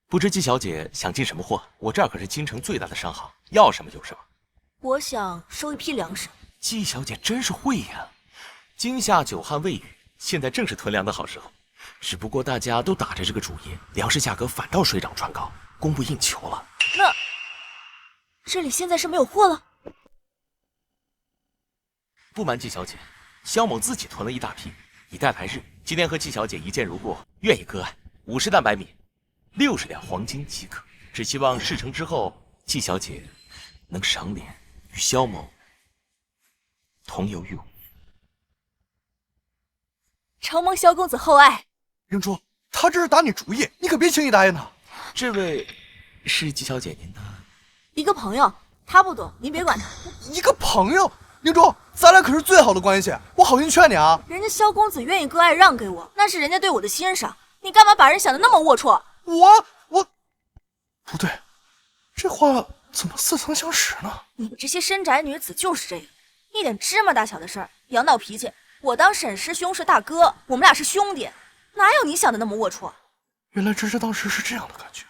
不知纪小姐想进什么货？我这儿可是京城最大的商行，要什么有什么。我想收一批粮食。纪小姐真是会呀！今夏久旱未雨，现在正是囤粮的好时候。只不过大家都打着这个主意，粮食价格反倒水涨船高，供不应求了。那这里现在是没有货了？不瞒纪小姐，萧某自己囤了一大批，以待来日。今天和纪小姐一见如故，愿意割爱50担白米，60两黄金即可。只希望事成之后，纪小姐能赏脸与萧某同游玉扈。承蒙萧公子厚爱。灵珠，他这是打你主意，你可别轻易答应他。这位是纪小姐您的一个朋友，他不懂，您别管他。一个朋友，灵珠，咱俩可是最好的关系，我好心劝你啊。人家萧公子愿意割爱让给我，那是人家对我的欣赏，你干嘛把人想的那么龌龊？我不对，这话怎么似曾相识呢？你们这些深宅女子就是这样，一点芝麻大小的事儿也要闹脾气。我当沈师兄是大哥，我们俩是兄弟，哪有你想的那么龌龊？原来芝芝当时是这样的感觉，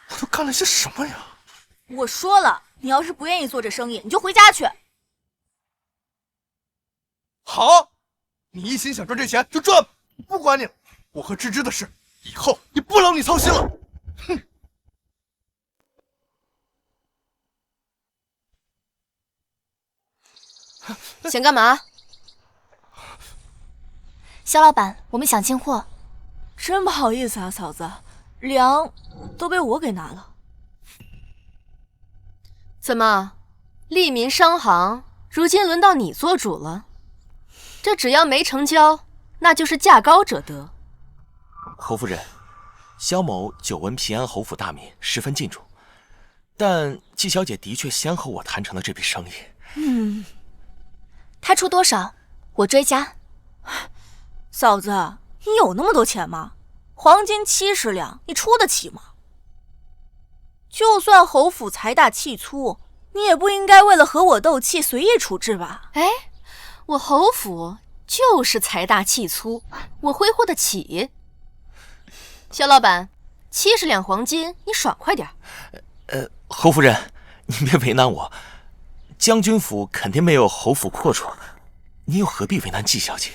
我都干了些什么呀？我说了，你要是不愿意做这生意，你就回家去。好，你一心想赚这钱就赚，不管你了。我和芝芝的事，以后也不劳你操心了。哼。想干嘛？萧老板，我们想进货。真不好意思啊，嫂子，粮都被我给拿了。怎么，利民商行如今轮到你做主了？这只要没成交，那就是价高者得。侯夫人，萧某久闻平安侯府大名，十分敬重，但纪小姐的确先和我谈成了这笔生意。他出多少，我追加。嫂子，你有那么多钱吗？黄金70两，你出得起吗？就算侯府财大气粗，你也不应该为了和我斗气随意处置吧？哎，我侯府就是财大气粗，我挥霍得起。肖老板，70两黄金，你爽快点。侯夫人，您别为难我，将军府肯定没有侯府阔绰，您又何必为难季小姐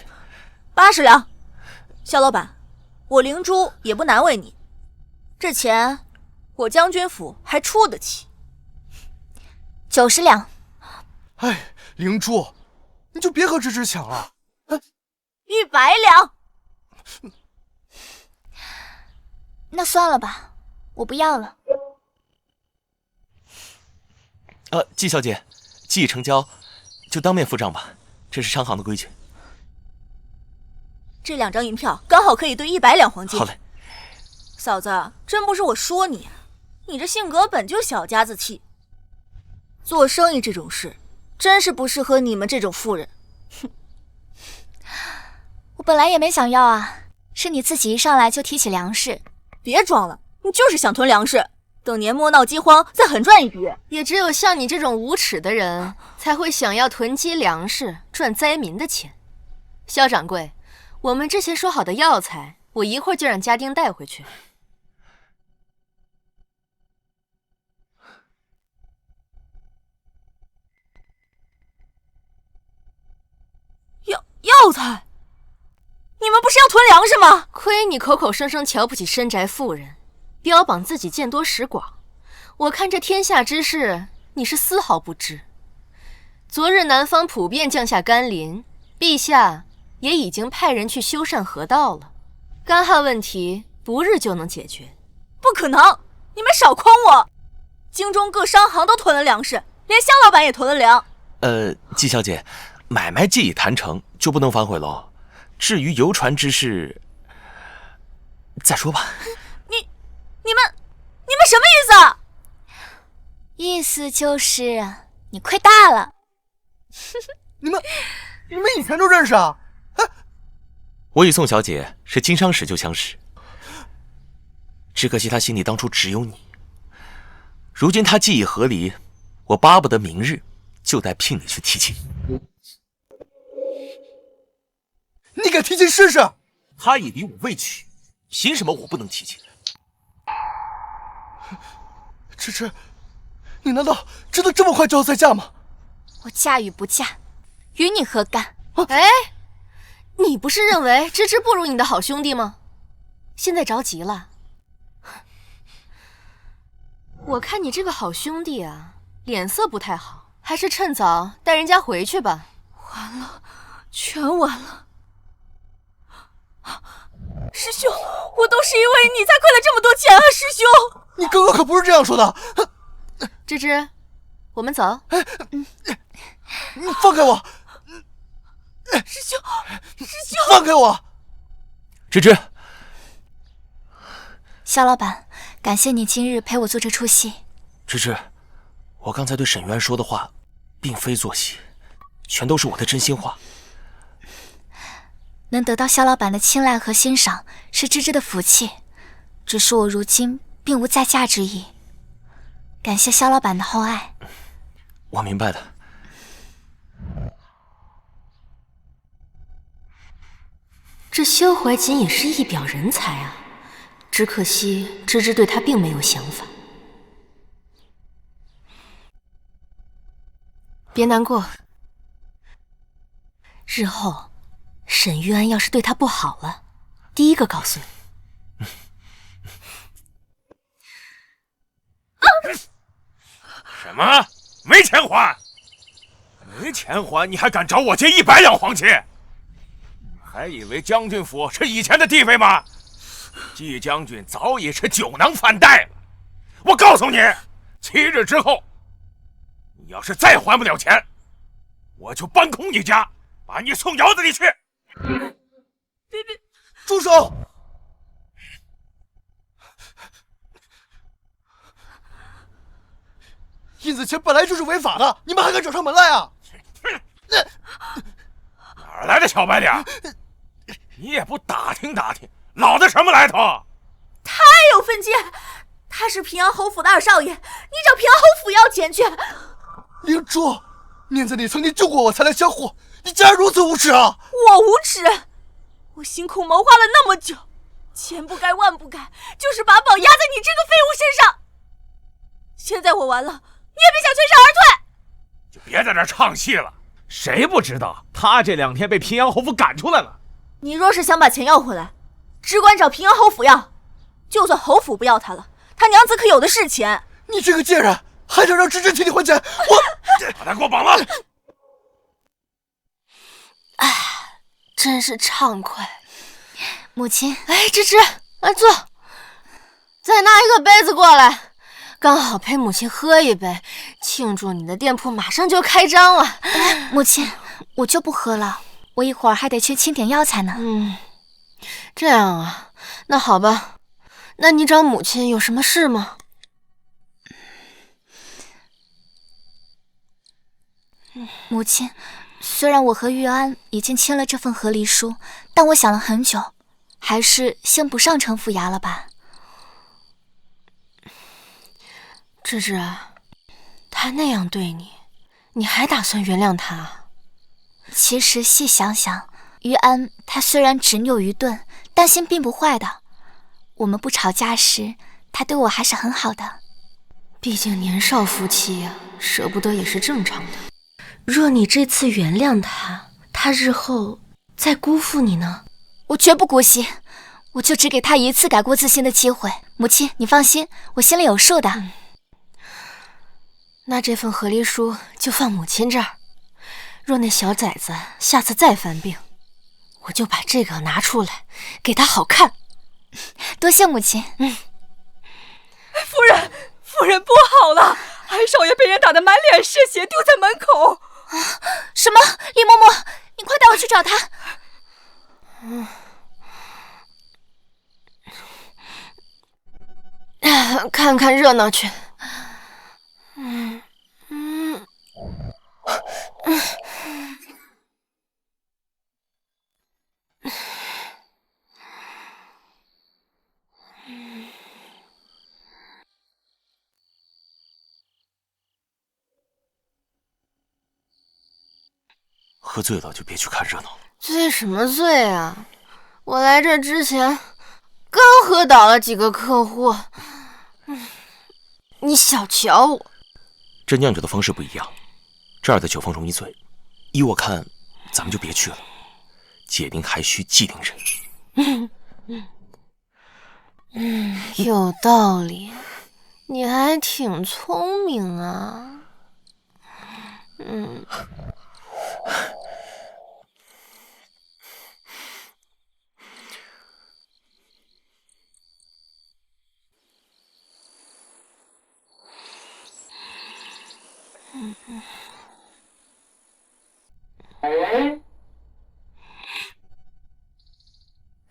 ？80两，肖老板，我灵珠也不难为你，这钱我将军府还出得起。90两。哎，灵珠，你就别和芝芝抢了。100两。那算了吧，我不要了。季小姐，既已成交，就当面付账吧，这是商行的规矩。这2张银票刚好可以兑100两黄金。好嘞。嫂子，真不是我说你，你这性格本就小家子气，做生意这种事真是不适合你们这种妇人。哼，我本来也没想要啊，是你自己一上来就提起粮食。别装了，你就是想囤粮食，等年末闹饥荒再狠赚一笔。也只有像你这种无耻的人才会想要囤积粮食赚灾民的钱。肖掌柜，我们之前说好的药材，我一会儿就让家丁带回去。药材？你们不是要囤粮食吗？亏你口口声声瞧不起深宅妇人，标榜自己见多识广，我看这天下之事你是丝毫不知。昨日南方普遍降下甘霖，陛下也已经派人去修缮河道了，干旱问题不日就能解决。不可能，你们少诓我！京中各商行都囤了粮食，连肖老板也囤了粮。季小姐，买卖既已谈成，就不能反悔喽。至于游船之事，再说吧。你们什么意思啊？意思就是你亏大了。你们以前就认识啊？我与宋小姐是经商时就相识，只可惜她心里当初只有你。如今她既已和离，我巴不得明日就带聘礼去提亲。你敢提亲试试？他已离我未娶，凭什么我不能提亲？芝芝，你难道真的这么快就要再嫁吗？我嫁与不嫁，与你何干？哎，你不是认为芝芝不如你的好兄弟吗？现在着急了？我看你这个好兄弟啊，脸色不太好，还是趁早带人家回去吧。完了，全完了。师兄，我都是因为你才亏了这么多钱啊！师兄，你刚刚可不是这样说的。芝芝，我们走。你放开我！师兄，放开我！芝芝，肖老板，感谢你今日陪我做这出戏。芝芝，我刚才对沈渊说的话，并非做戏，全都是我的真心话。能得到肖老板的青睐和欣赏，是芝芝的福气。只是我如今并无再嫁之意，感谢肖老板的厚爱。我明白的。这萧怀瑾也是一表人才啊，只可惜芝芝对他并没有想法。别难过，日后沈玉安要是对他不好了，第一个告诉你。什么？没钱还？没钱还，你还敢找我借100两黄金？还以为将军府是以前的地位吗？季将军早已是酒囊饭袋了。我告诉你，7日之后，你要是再还不了钱，我就搬空你家，把你送窑子里去。别，住手！印子钱本来就是违法的，你们还敢找上门来啊？哪来的小白脸？你也不打听打听，老子什么来头？太有分界，他是平阳侯府的二少爷，你找平阳侯府要钱去。灵珠，念在你曾经救过我才来相护，你竟然如此无耻啊！我无耻？我辛苦谋划了那么久，千不该万不该，就是把宝压在你这个废物身上。现在我完了，你也别想全身而退。就别在这唱戏了。谁不知道他这2天被平阳侯府赶出来了？你若是想把钱要回来，只管找平阳侯府要。就算侯府不要他了，他娘子可有的是钱。你这个贱人，还想让芝芝替你还钱？把他给我绑了！哎，真是畅快。母亲，哎，芝芝，来坐。再拿一个杯子过来，刚好陪母亲喝一杯，庆祝你的店铺马上就开张了。母亲，我就不喝了，我一会儿还得去清点药材呢。这样啊，那好吧。那你找母亲有什么事吗？母亲，虽然我和玉安已经签了这份和离书，但我想了很久，还是先不上城府衙了吧。芝芝，他那样对你，你还打算原谅他？其实细想想，玉安他虽然执拗愚钝，但心并不坏的。我们不吵架时，他对我还是很好的。毕竟年少夫妻呀，舍不得也是正常的。若你这次原谅他，他日后再辜负你呢？我绝不姑息，我就只给他一次改过自新的机会。母亲，你放心，我心里有数的。那这份和离书就放母亲这儿。若那小崽子下次再犯病，我就把这个拿出来给他好看。多谢母亲。夫人不好了，二少爷被人打得满脸是血，丢在门口。什么？李嬷嬷，你快带我去找他。看看热闹去。喝醉了就别去看热闹了。醉什么醉啊！我来这之前刚喝倒了几个客户。你小瞧我。这酿酒的方式不一样，这儿的酒方容易醉。依我看，咱们就别去了。解铃还需系铃人。有道理。你还挺聪明啊。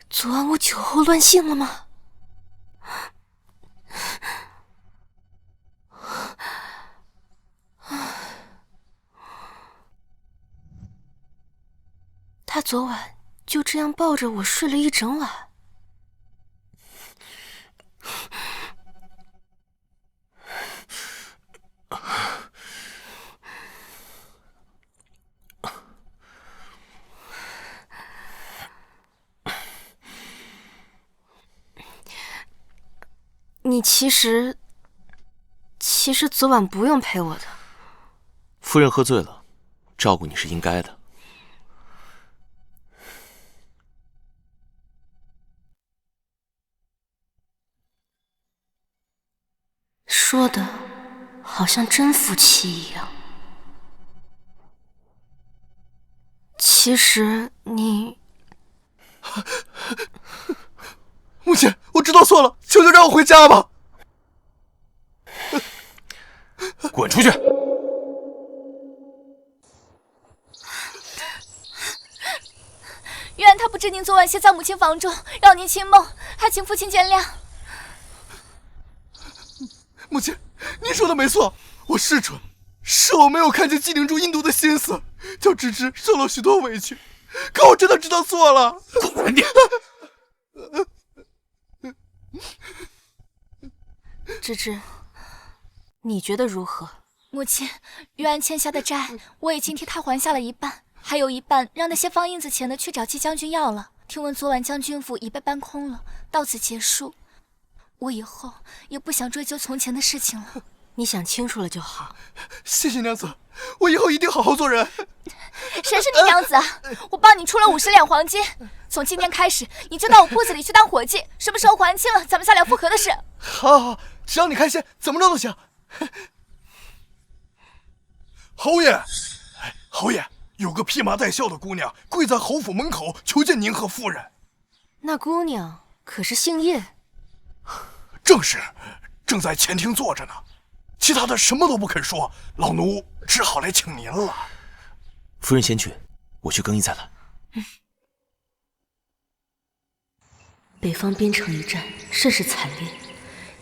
昨晚我酒后乱性了吗？他昨晚就这样抱着我睡了一整晚。你其实昨晚不用陪我的。夫人喝醉了，照顾你是应该的。说的好像真夫妻一样。其实你……母亲，我知道错了，求求让我回家吧。滚出去！愿他不知您昨晚歇在母亲房中，扰您清梦，还请父亲见谅。母亲，您说的没错，我是蠢，是我没有看见纪灵珠阴毒的心思，叫芝芝受了许多委屈。可我真的知道错了。滚点！芝芝，你觉得如何？母亲，玉安欠下的债，我已经替他还下了一半，还有一半让那些放印子钱的去找季将军要了。听闻昨晚将军府已被搬空了，到此结束。我以后也不想追究从前的事情了。你想清楚了就好。谢谢娘子，我以后一定好好做人。谁是你娘子啊？我帮你出了50两黄金，从今天开始你就到我铺子里去当伙计，什么时候还清了，咱们下了复合的事。好，只要你开心，怎么着都行。侯爷，侯爷，有个披麻戴孝的姑娘跪在侯府门口求见您和夫人。那姑娘可是姓叶？正是，正在前厅坐着呢。其他的什么都不肯说，老奴只好来请您了。夫人先去，我去更衣再来。北方边城一战甚是惨烈，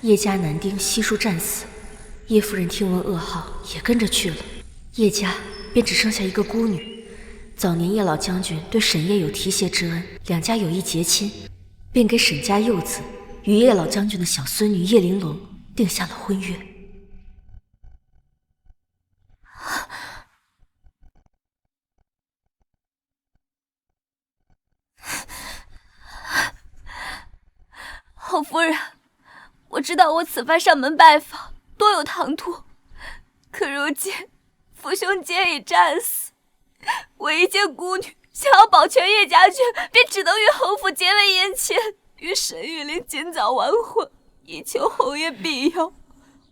叶家男丁悉数战死。叶夫人听闻噩耗，也跟着去了。叶家便只剩下一个孤女。早年叶老将军对沈叶有提携之恩，两家有意结亲，便给沈家幼子与叶老将军的小孙女叶玲珑定下了婚约。侯夫人，我知道我此番上门拜访多有唐突，可如今父兄皆已战死，我一介孤女想要保全叶家眷，便只能与侯府结为姻亲，与沈玉琳尽早完婚，以求侯爷庇佑，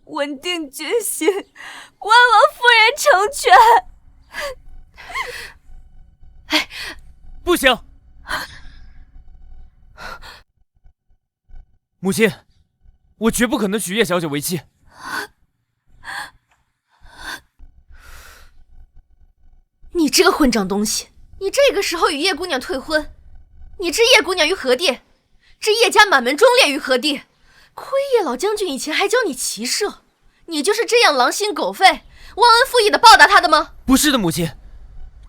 稳定军心，万望夫人成全。哎，不行！母亲，我绝不可能娶叶小姐为妻。你这个混账东西！你这个时候与叶姑娘退婚，你置叶姑娘于何地？置叶家满门忠烈于何地？亏叶老将军以前还教你骑射，你就是这样狼心狗肺、忘恩负义的报答他的吗？不是的，母亲，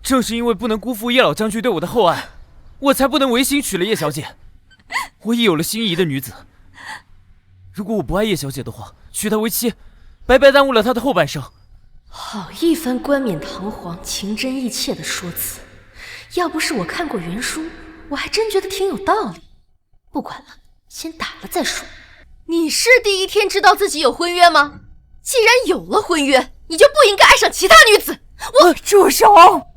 正是因为不能辜负叶老将军对我的厚爱，我才不能违心娶了叶小姐。我已有了心仪的女子，如果我不爱叶小姐的话，娶她为妻，白白耽误了她的后半生。好一番冠冕堂皇、情真意切的说辞，要不是我看过原书，我还真觉得挺有道理。不管了，先打了再说。你是第一天知道自己有婚约吗？既然有了婚约，你就不应该爱上其他女子。我住手！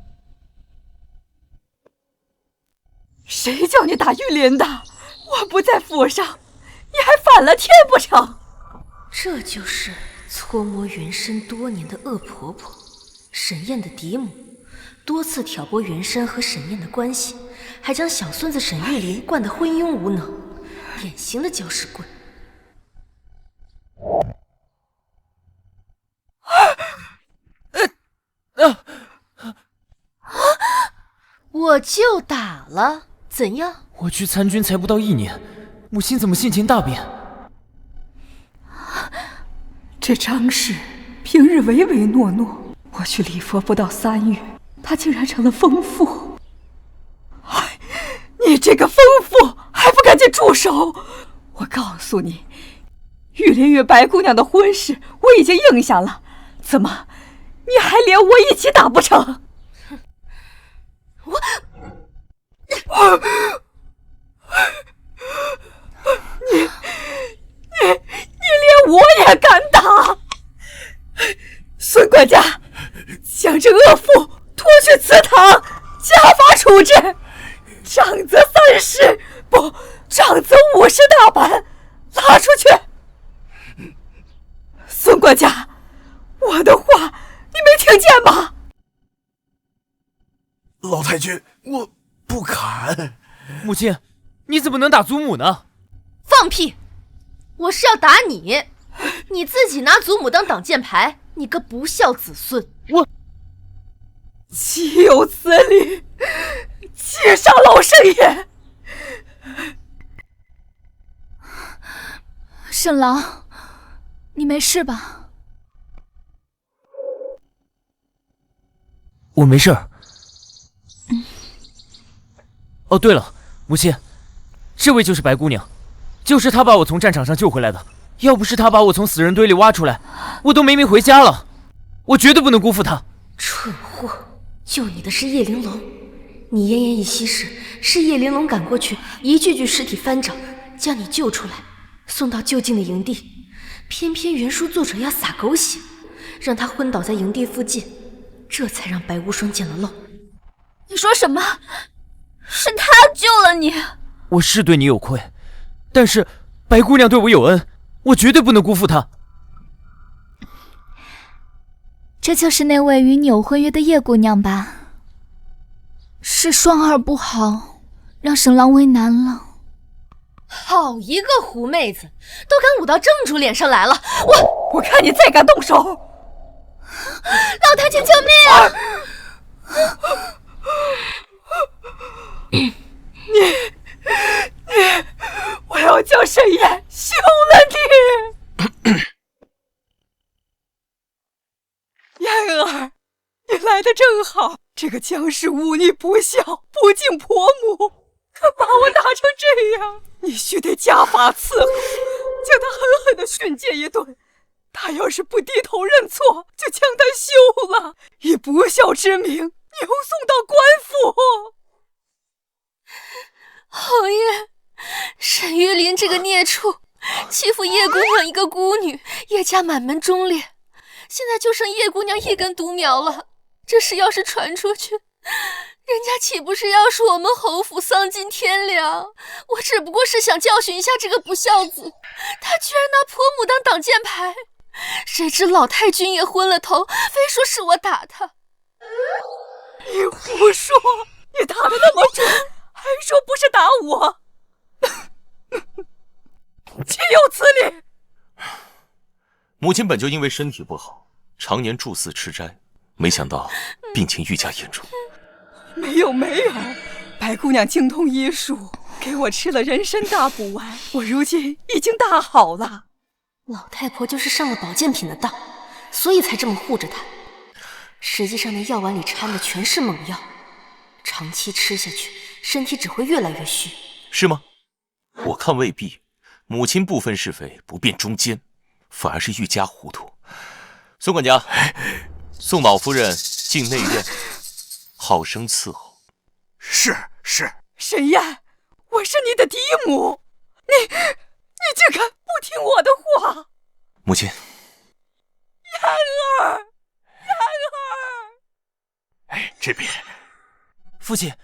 谁叫你打玉林的？我不在府上，你还反了天不成？这就是搓磨原身多年的恶婆婆，沈燕的嫡母，多次挑拨原山和沈燕的关系，还将小孙子沈玉琳惯得昏庸无能，典型的搅屎棍。我就打了，怎样？我去参军才不到1年，母亲怎么性情大变？这张氏平日唯唯诺诺，我去礼佛不到3月，他竟然成了疯妇。哎，你这个疯妇还不赶紧住手！我告诉你，玉林与白姑娘的婚事我已经应下了，怎么你还连我一起打不成？你连我也敢打！孙管家，将这恶妇拖去祠堂，家法处置。长则30，不，长则50大板，拉出去。孙管家，我的话你没听见吗？老太君，我不敢。母亲，你怎么能打祖母呢？放屁！我是要打你，你自己拿祖母当挡箭牌，你个不孝子孙！我岂有此理！接上老圣爷！沈郎，你没事吧？我没事儿。哦，对了，母亲，这位就是白姑娘，就是她把我从战场上救回来的。要不是她把我从死人堆里挖出来，我都没命回家了。我绝对不能辜负她。蠢货，救你的是叶玲珑，你奄奄一息时，是叶玲珑赶过去，一具具尸体翻掌，将你救出来，送到就近的营地。偏偏原书作者要撒狗血，让他昏倒在营地附近，这才让白无双捡了漏。你说什么？是他救了你？我是对你有愧，但是白姑娘对我有恩，我绝对不能辜负她。这就是那位与你有婚约的叶姑娘吧？是双儿不好，让沈郎为难了。好一个狐妹子，都敢舞到正主脸上来了！我看你再敢动手！老太君救命啊！我要叫沈岩休了你！燕儿，你来的正好，这个江氏忤逆不孝，不敬婆母，可把我打成这样，你须得家法伺候，将他狠狠地训诫一顿。他要是不低头认错，就将他休了，以不孝之名扭送到官府。侯爷，沈玉琳这个孽畜，欺负叶姑娘一个孤女，叶家满门忠烈，现在就剩叶姑娘一根独苗了。这事要是传出去，人家岂不是要说我们侯府丧尽天良？我只不过是想教训一下这个不孝子，他居然拿婆母当挡箭牌，谁知老太君也昏了头，非说是我打他。你胡说！你打得那么准，还说不是打我，岂有此理！母亲本就因为身体不好，常年住寺吃斋，没想到病情愈加严重。没有，白姑娘精通医术，给我吃了人参大补丸，我如今已经大好了。老太婆就是上了保健品的当，所以才这么护着她。实际上那药丸里掺的全是猛药，长期吃下去，身体只会越来越虚。是吗？我看未必，母亲不分是非，不辨忠奸，反而是愈加糊涂。孙管家，送老夫人进内院，好生伺候。是。沈燕，我是你的嫡母，你竟敢不听我的话！母亲，燕儿，这边，父亲，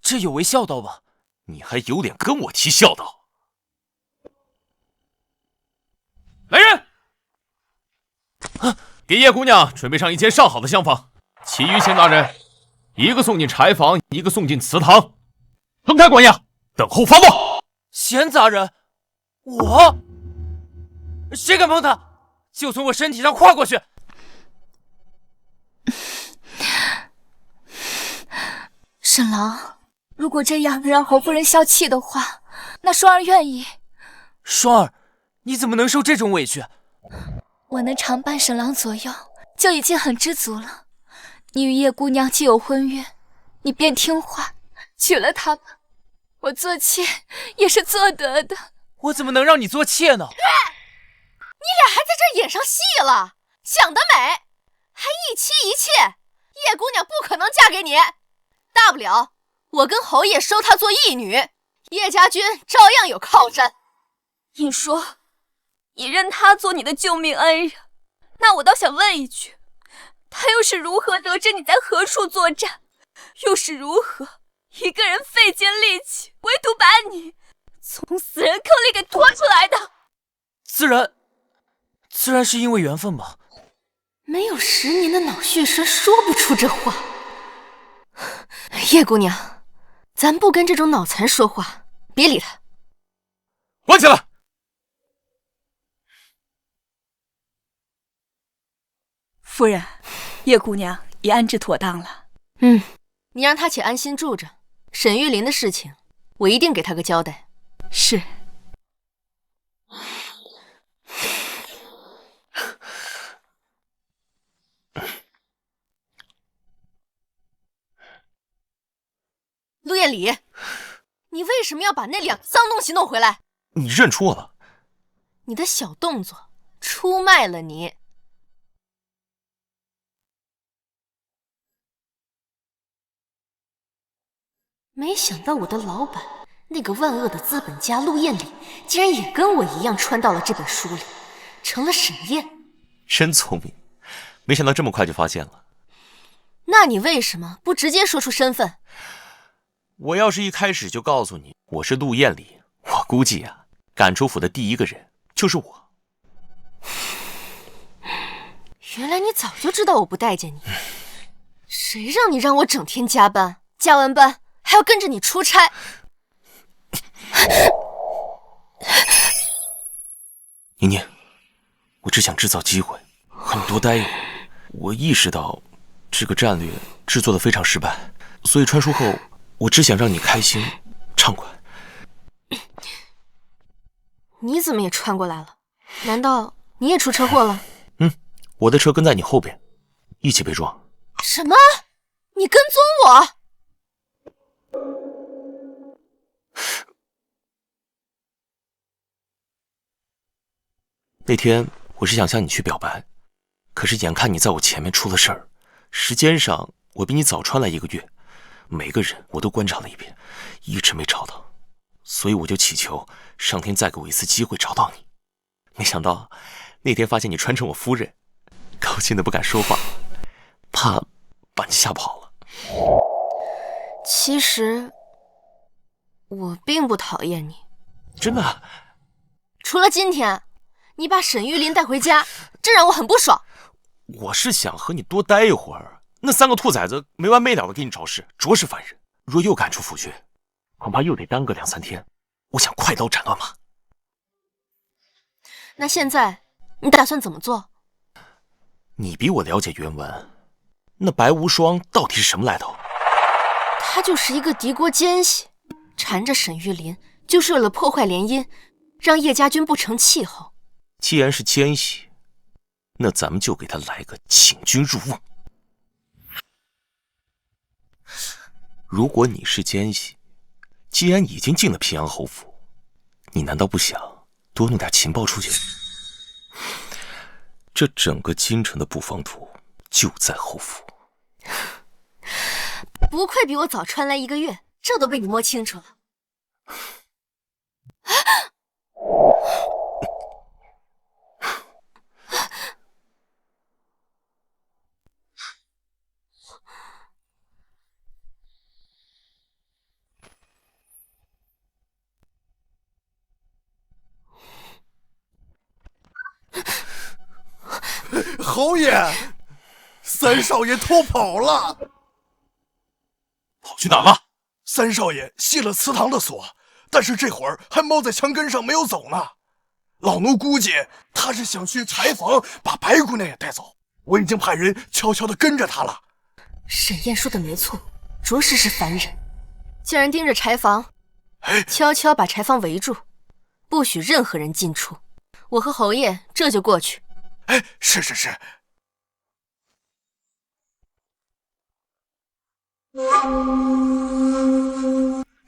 这有违孝道吧？你还有脸跟我提孝道？来人！给叶姑娘准备上一间上好的厢房，其余闲杂人，一个送进柴房，一个送进祠堂。横开管押，等候发落。闲杂人，我？谁敢碰他，就从我身体上跨过去！沈郎，如果这样能让侯夫人消气的话，那双儿愿意。双儿，你怎么能受这种委屈？我能常伴沈郎左右，就已经很知足了。你与叶姑娘既有婚约，你便听话，娶了她吧。我做妾也是做得的。我怎么能让你做妾呢？你俩还在这演上戏了，想得美！还一妻一妾，叶姑娘不可能嫁给你，大不了我跟侯爷收她做义女，叶家军照样有靠山。你说，你认他做你的救命恩人，那我倒想问一句，他又是如何得知你在何处作战，又是如何一个人费尽力气，唯独把你从死人坑里给拖出来的？自然是因为缘分吧。没有10年的脑血栓说不出这话。叶姑娘，咱不跟这种脑残说话，别理他。关起来！夫人，叶姑娘已安置妥当了。你让她且安心住着，沈玉琳的事情，我一定给她个交代。是。陆叶彦礼，你为什么要把那2个脏东西弄回来？你认出我了？你的小动作出卖了你。没想到我的老板，那个万恶的资本家陆彦礼，竟然也跟我一样穿到了这本书里，成了沈燕。真聪明，没想到这么快就发现了。那你为什么不直接说出身份？我要是一开始就告诉你我是陆彦礼，我估计啊，赶出府的第一个人就是我。原来你早就知道我不待见你，谁让你让我整天加班，加完班还要跟着你出差。宁宁，我只想制造机会和你多待一会儿。我意识到这个战略制作的非常失败，所以穿书后我只想让你开心畅快。你怎么也穿过来了？难道你也出车祸了？我的车跟在你后边，一起被撞。什么？你跟踪我？那天我是想向你去表白，可是眼看你在我前面出了事儿，时间上我比你早穿来1个月，每个人我都观察了一遍，一直没找到，所以我就祈求上天再给我一次机会找到你。没想到那天发现你穿成我夫人，高兴的不敢说话，怕把你吓跑了。其实我并不讨厌你。真的啊？除了今天你把沈玉琳带回家，这让我很不爽。我是想和你多待一会儿，那3个兔崽子没完没了的给你找事，着实烦人。若又赶出府去，恐怕又得耽搁2、3天。我想快刀斩乱麻。那现在你打算怎么做？你比我了解原文，那白无双到底是什么来头？他就是一个敌国奸细，缠着沈玉琳，就是为了破坏联姻，让叶家军不成气候。既然是奸细，那咱们就给他来个请君入瓮。如果你是奸细，既然已经进了平阳侯府，你难道不想多弄点情报出去？这整个京城的布防图就在侯府。不愧比我早穿来1个月，这都被你摸清楚了。侯爷，三少爷偷跑了。跑去哪了？三少爷卸了祠堂的锁，但是这会儿还猫在墙根上没有走呢。老奴估计他是想去柴房把白姑娘也带走，我已经派人悄悄地跟着他了。沈燕说的没错，着实是烦人。叫人盯着柴房，悄悄把柴房围住，不许任何人进出。我和侯爷这就过去。是。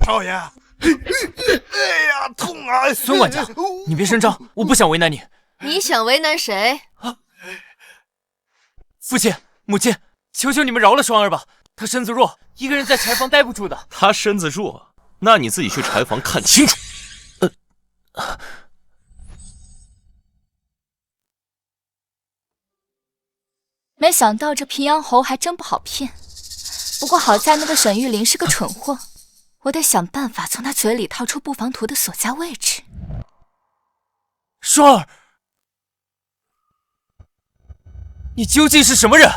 少爷，哎呀，痛啊！孙管家，你别声张，我不想为难你。你想为难谁？父亲、母亲，求求你们饶了双儿吧，她身子弱，一个人在柴房待不住的。她身子弱，那你自己去柴房看清楚。没想到这平阳侯还真不好骗，不过好在那个沈玉琳是个蠢货，我得想办法从他嘴里掏出布防图的所在位置。双儿，你究竟是什么人？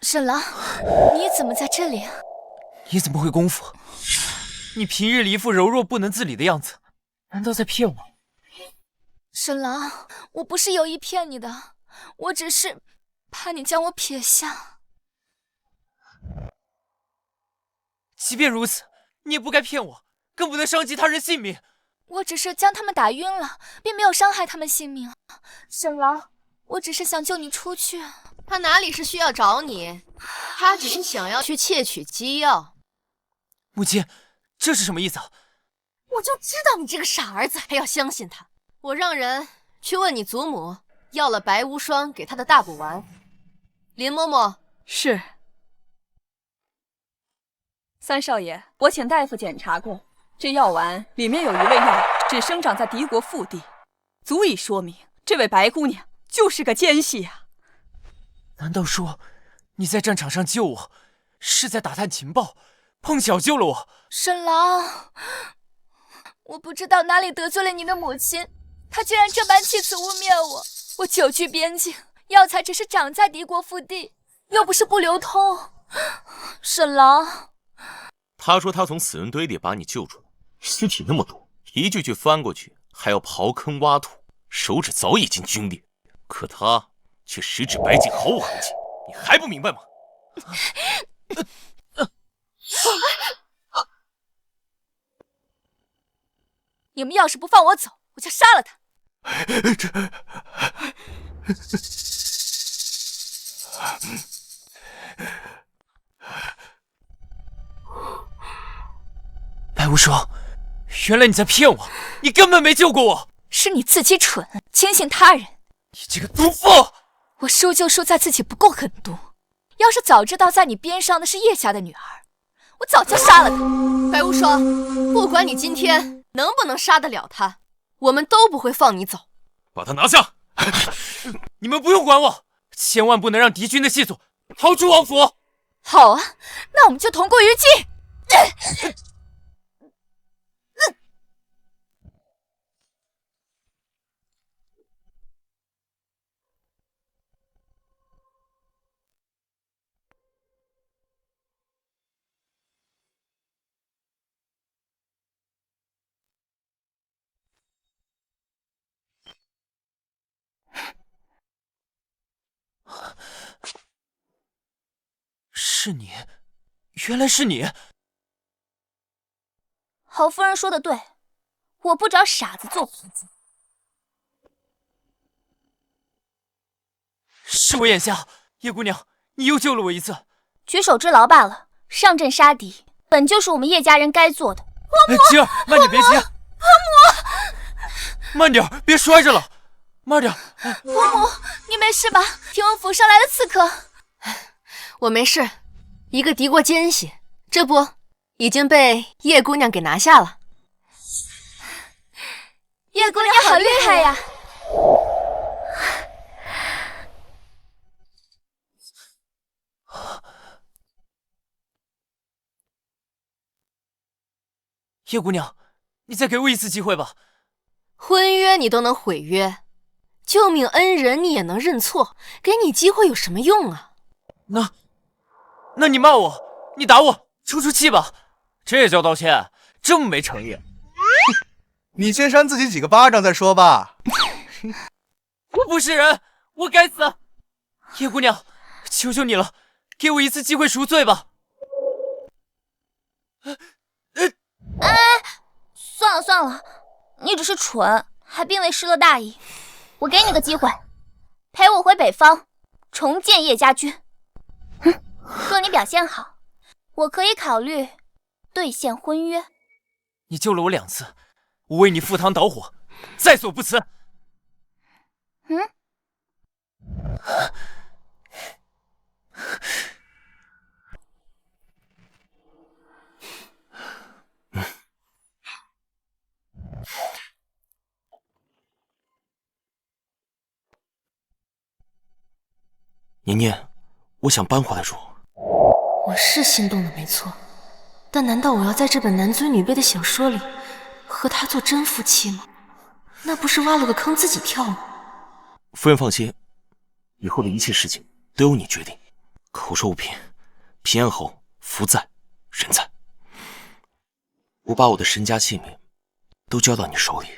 沈郎，你怎么在这里啊？你怎么会功夫？你平日里一副柔弱不能自理的样子，难道在骗我？沈郎，我不是有意骗你的，我只是怕你将我撇下。即便如此，你也不该骗我，更不能伤及他人性命。我只是将他们打晕了，并没有伤害他们性命。沈郎，我只是想救你出去。他哪里是需要找你，他只是想要去窃取机要。母亲，这是什么意思？我就知道你这个傻儿子还要相信他。我让人去问你祖母，要了白无双给他的大补丸。林嬷嬷，是。三少爷，我请大夫检查过，这药丸里面有一味药只生长在敌国腹地，足以说明这位白姑娘就是个奸细啊！难道说你在战场上救我，是在打探情报，碰巧救了我？沈郎，我不知道哪里得罪了你的母亲，她居然这般弃词污蔑我。我久居边境，药材只是长在敌国腹地，又不是不流通。沈郎，他说他从死人堆里把你救出来，尸体那么多，一具具翻过去还要刨坑挖土，手指早已经皲裂，可他却十指白净，毫无痕迹，你还不明白吗？你们要是不放我走，我就杀了他。白无双，原来你在骗我，你根本没救过我。是你自己蠢，轻信他人。你这个毒妇！我输就输在自己不够狠毒。要是早知道在你边上的是叶家的女儿，我早就杀了她。白无双，不管你今天能不能杀得了她，我们都不会放你走。把他拿下！你们不用管我，千万不能让敌军的细作逃出王府。好啊，那我们就同归于尽。是你，原来是你。侯夫人说的对，我不找傻子做仆子。是我眼瞎，叶姑娘，你又救了我一次。举手之劳罢了，上阵杀敌本就是我们叶家人该做的。晴儿，慢点，别急。慢点，别摔着了。慢点。伯母，你没事吧？听闻府上来了刺客。我没事。一个敌国奸细，这不已经被叶姑娘给拿下了。叶姑娘好厉害呀！叶姑娘，你再给我一次机会吧。婚约你都能毁约，救命恩人你也能认错，给你机会有什么用啊？那你骂我，你打我，出气吧，这叫道歉？这么没诚意？你先扇自己几个巴掌再说吧。我不是人，我该死！叶姑娘，求求你了，给我一次机会赎罪吧。算了算了，你只是蠢，还并未失了大义。我给你个机会，陪我回北方，重建叶家军。若你表现好，我可以考虑兑现婚约。你救了我2次，我为你赴汤蹈火，在所不辞。年年，我想搬回来住。我是心动了，没错，但难道我要在这本男尊女卑的小说里和他做真夫妻吗？那不是挖了个坑自己跳吗？夫人放心，以后的一切事情都由你决定。口说无凭，平安侯福在人在。我把我的身家性命都交到你手里。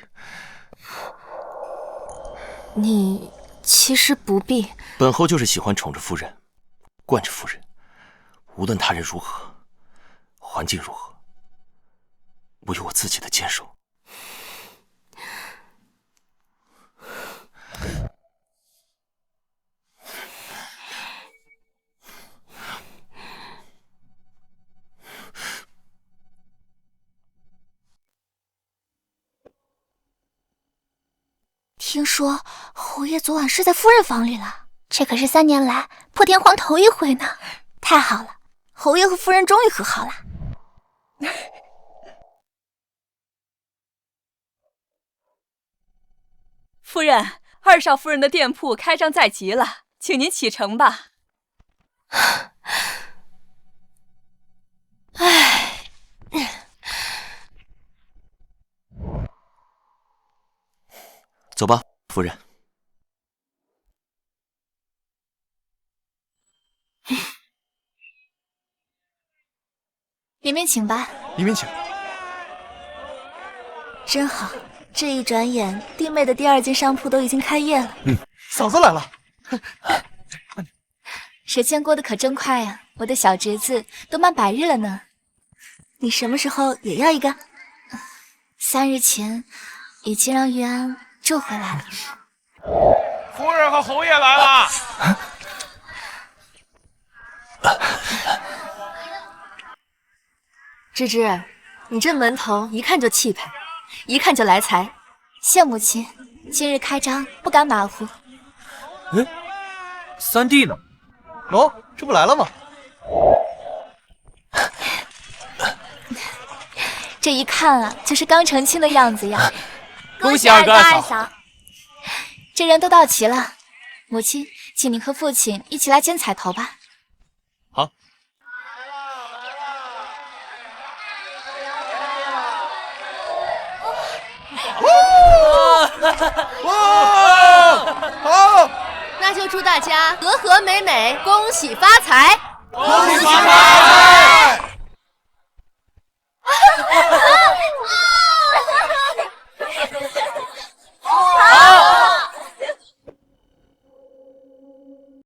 你其实不必。本侯就是喜欢宠着夫人，惯着夫人，无论他人如何，环境如何，我有我自己的坚守。听说侯爷昨晚睡在夫人房里了，这可是3年来破天荒头一回呢。太好了，侯爷和夫人终于和好了。夫人，2少夫人的店铺开张在即了，请您启程吧。唉，走吧，夫人。里面请吧。里面请。真好，这一转眼，弟妹的第2间商铺都已经开业了。嫂子来了。时间过得可真快呀，我的小侄子都满100日了呢。你什么时候也要一个？3日前已经让玉安救回来了。夫人和侯爷来了。芝芝，你这门头一看就气派，一看就来财。谢母亲，今日开张不敢马虎。三弟呢？哦，这不来了吗？这一看啊，就是刚成亲的样子呀！恭喜2哥2嫂，这人都到齐了。母亲，请您和父亲一起来捡彩头吧。好。好，那就祝大家和和美美，恭喜发财！恭喜发财！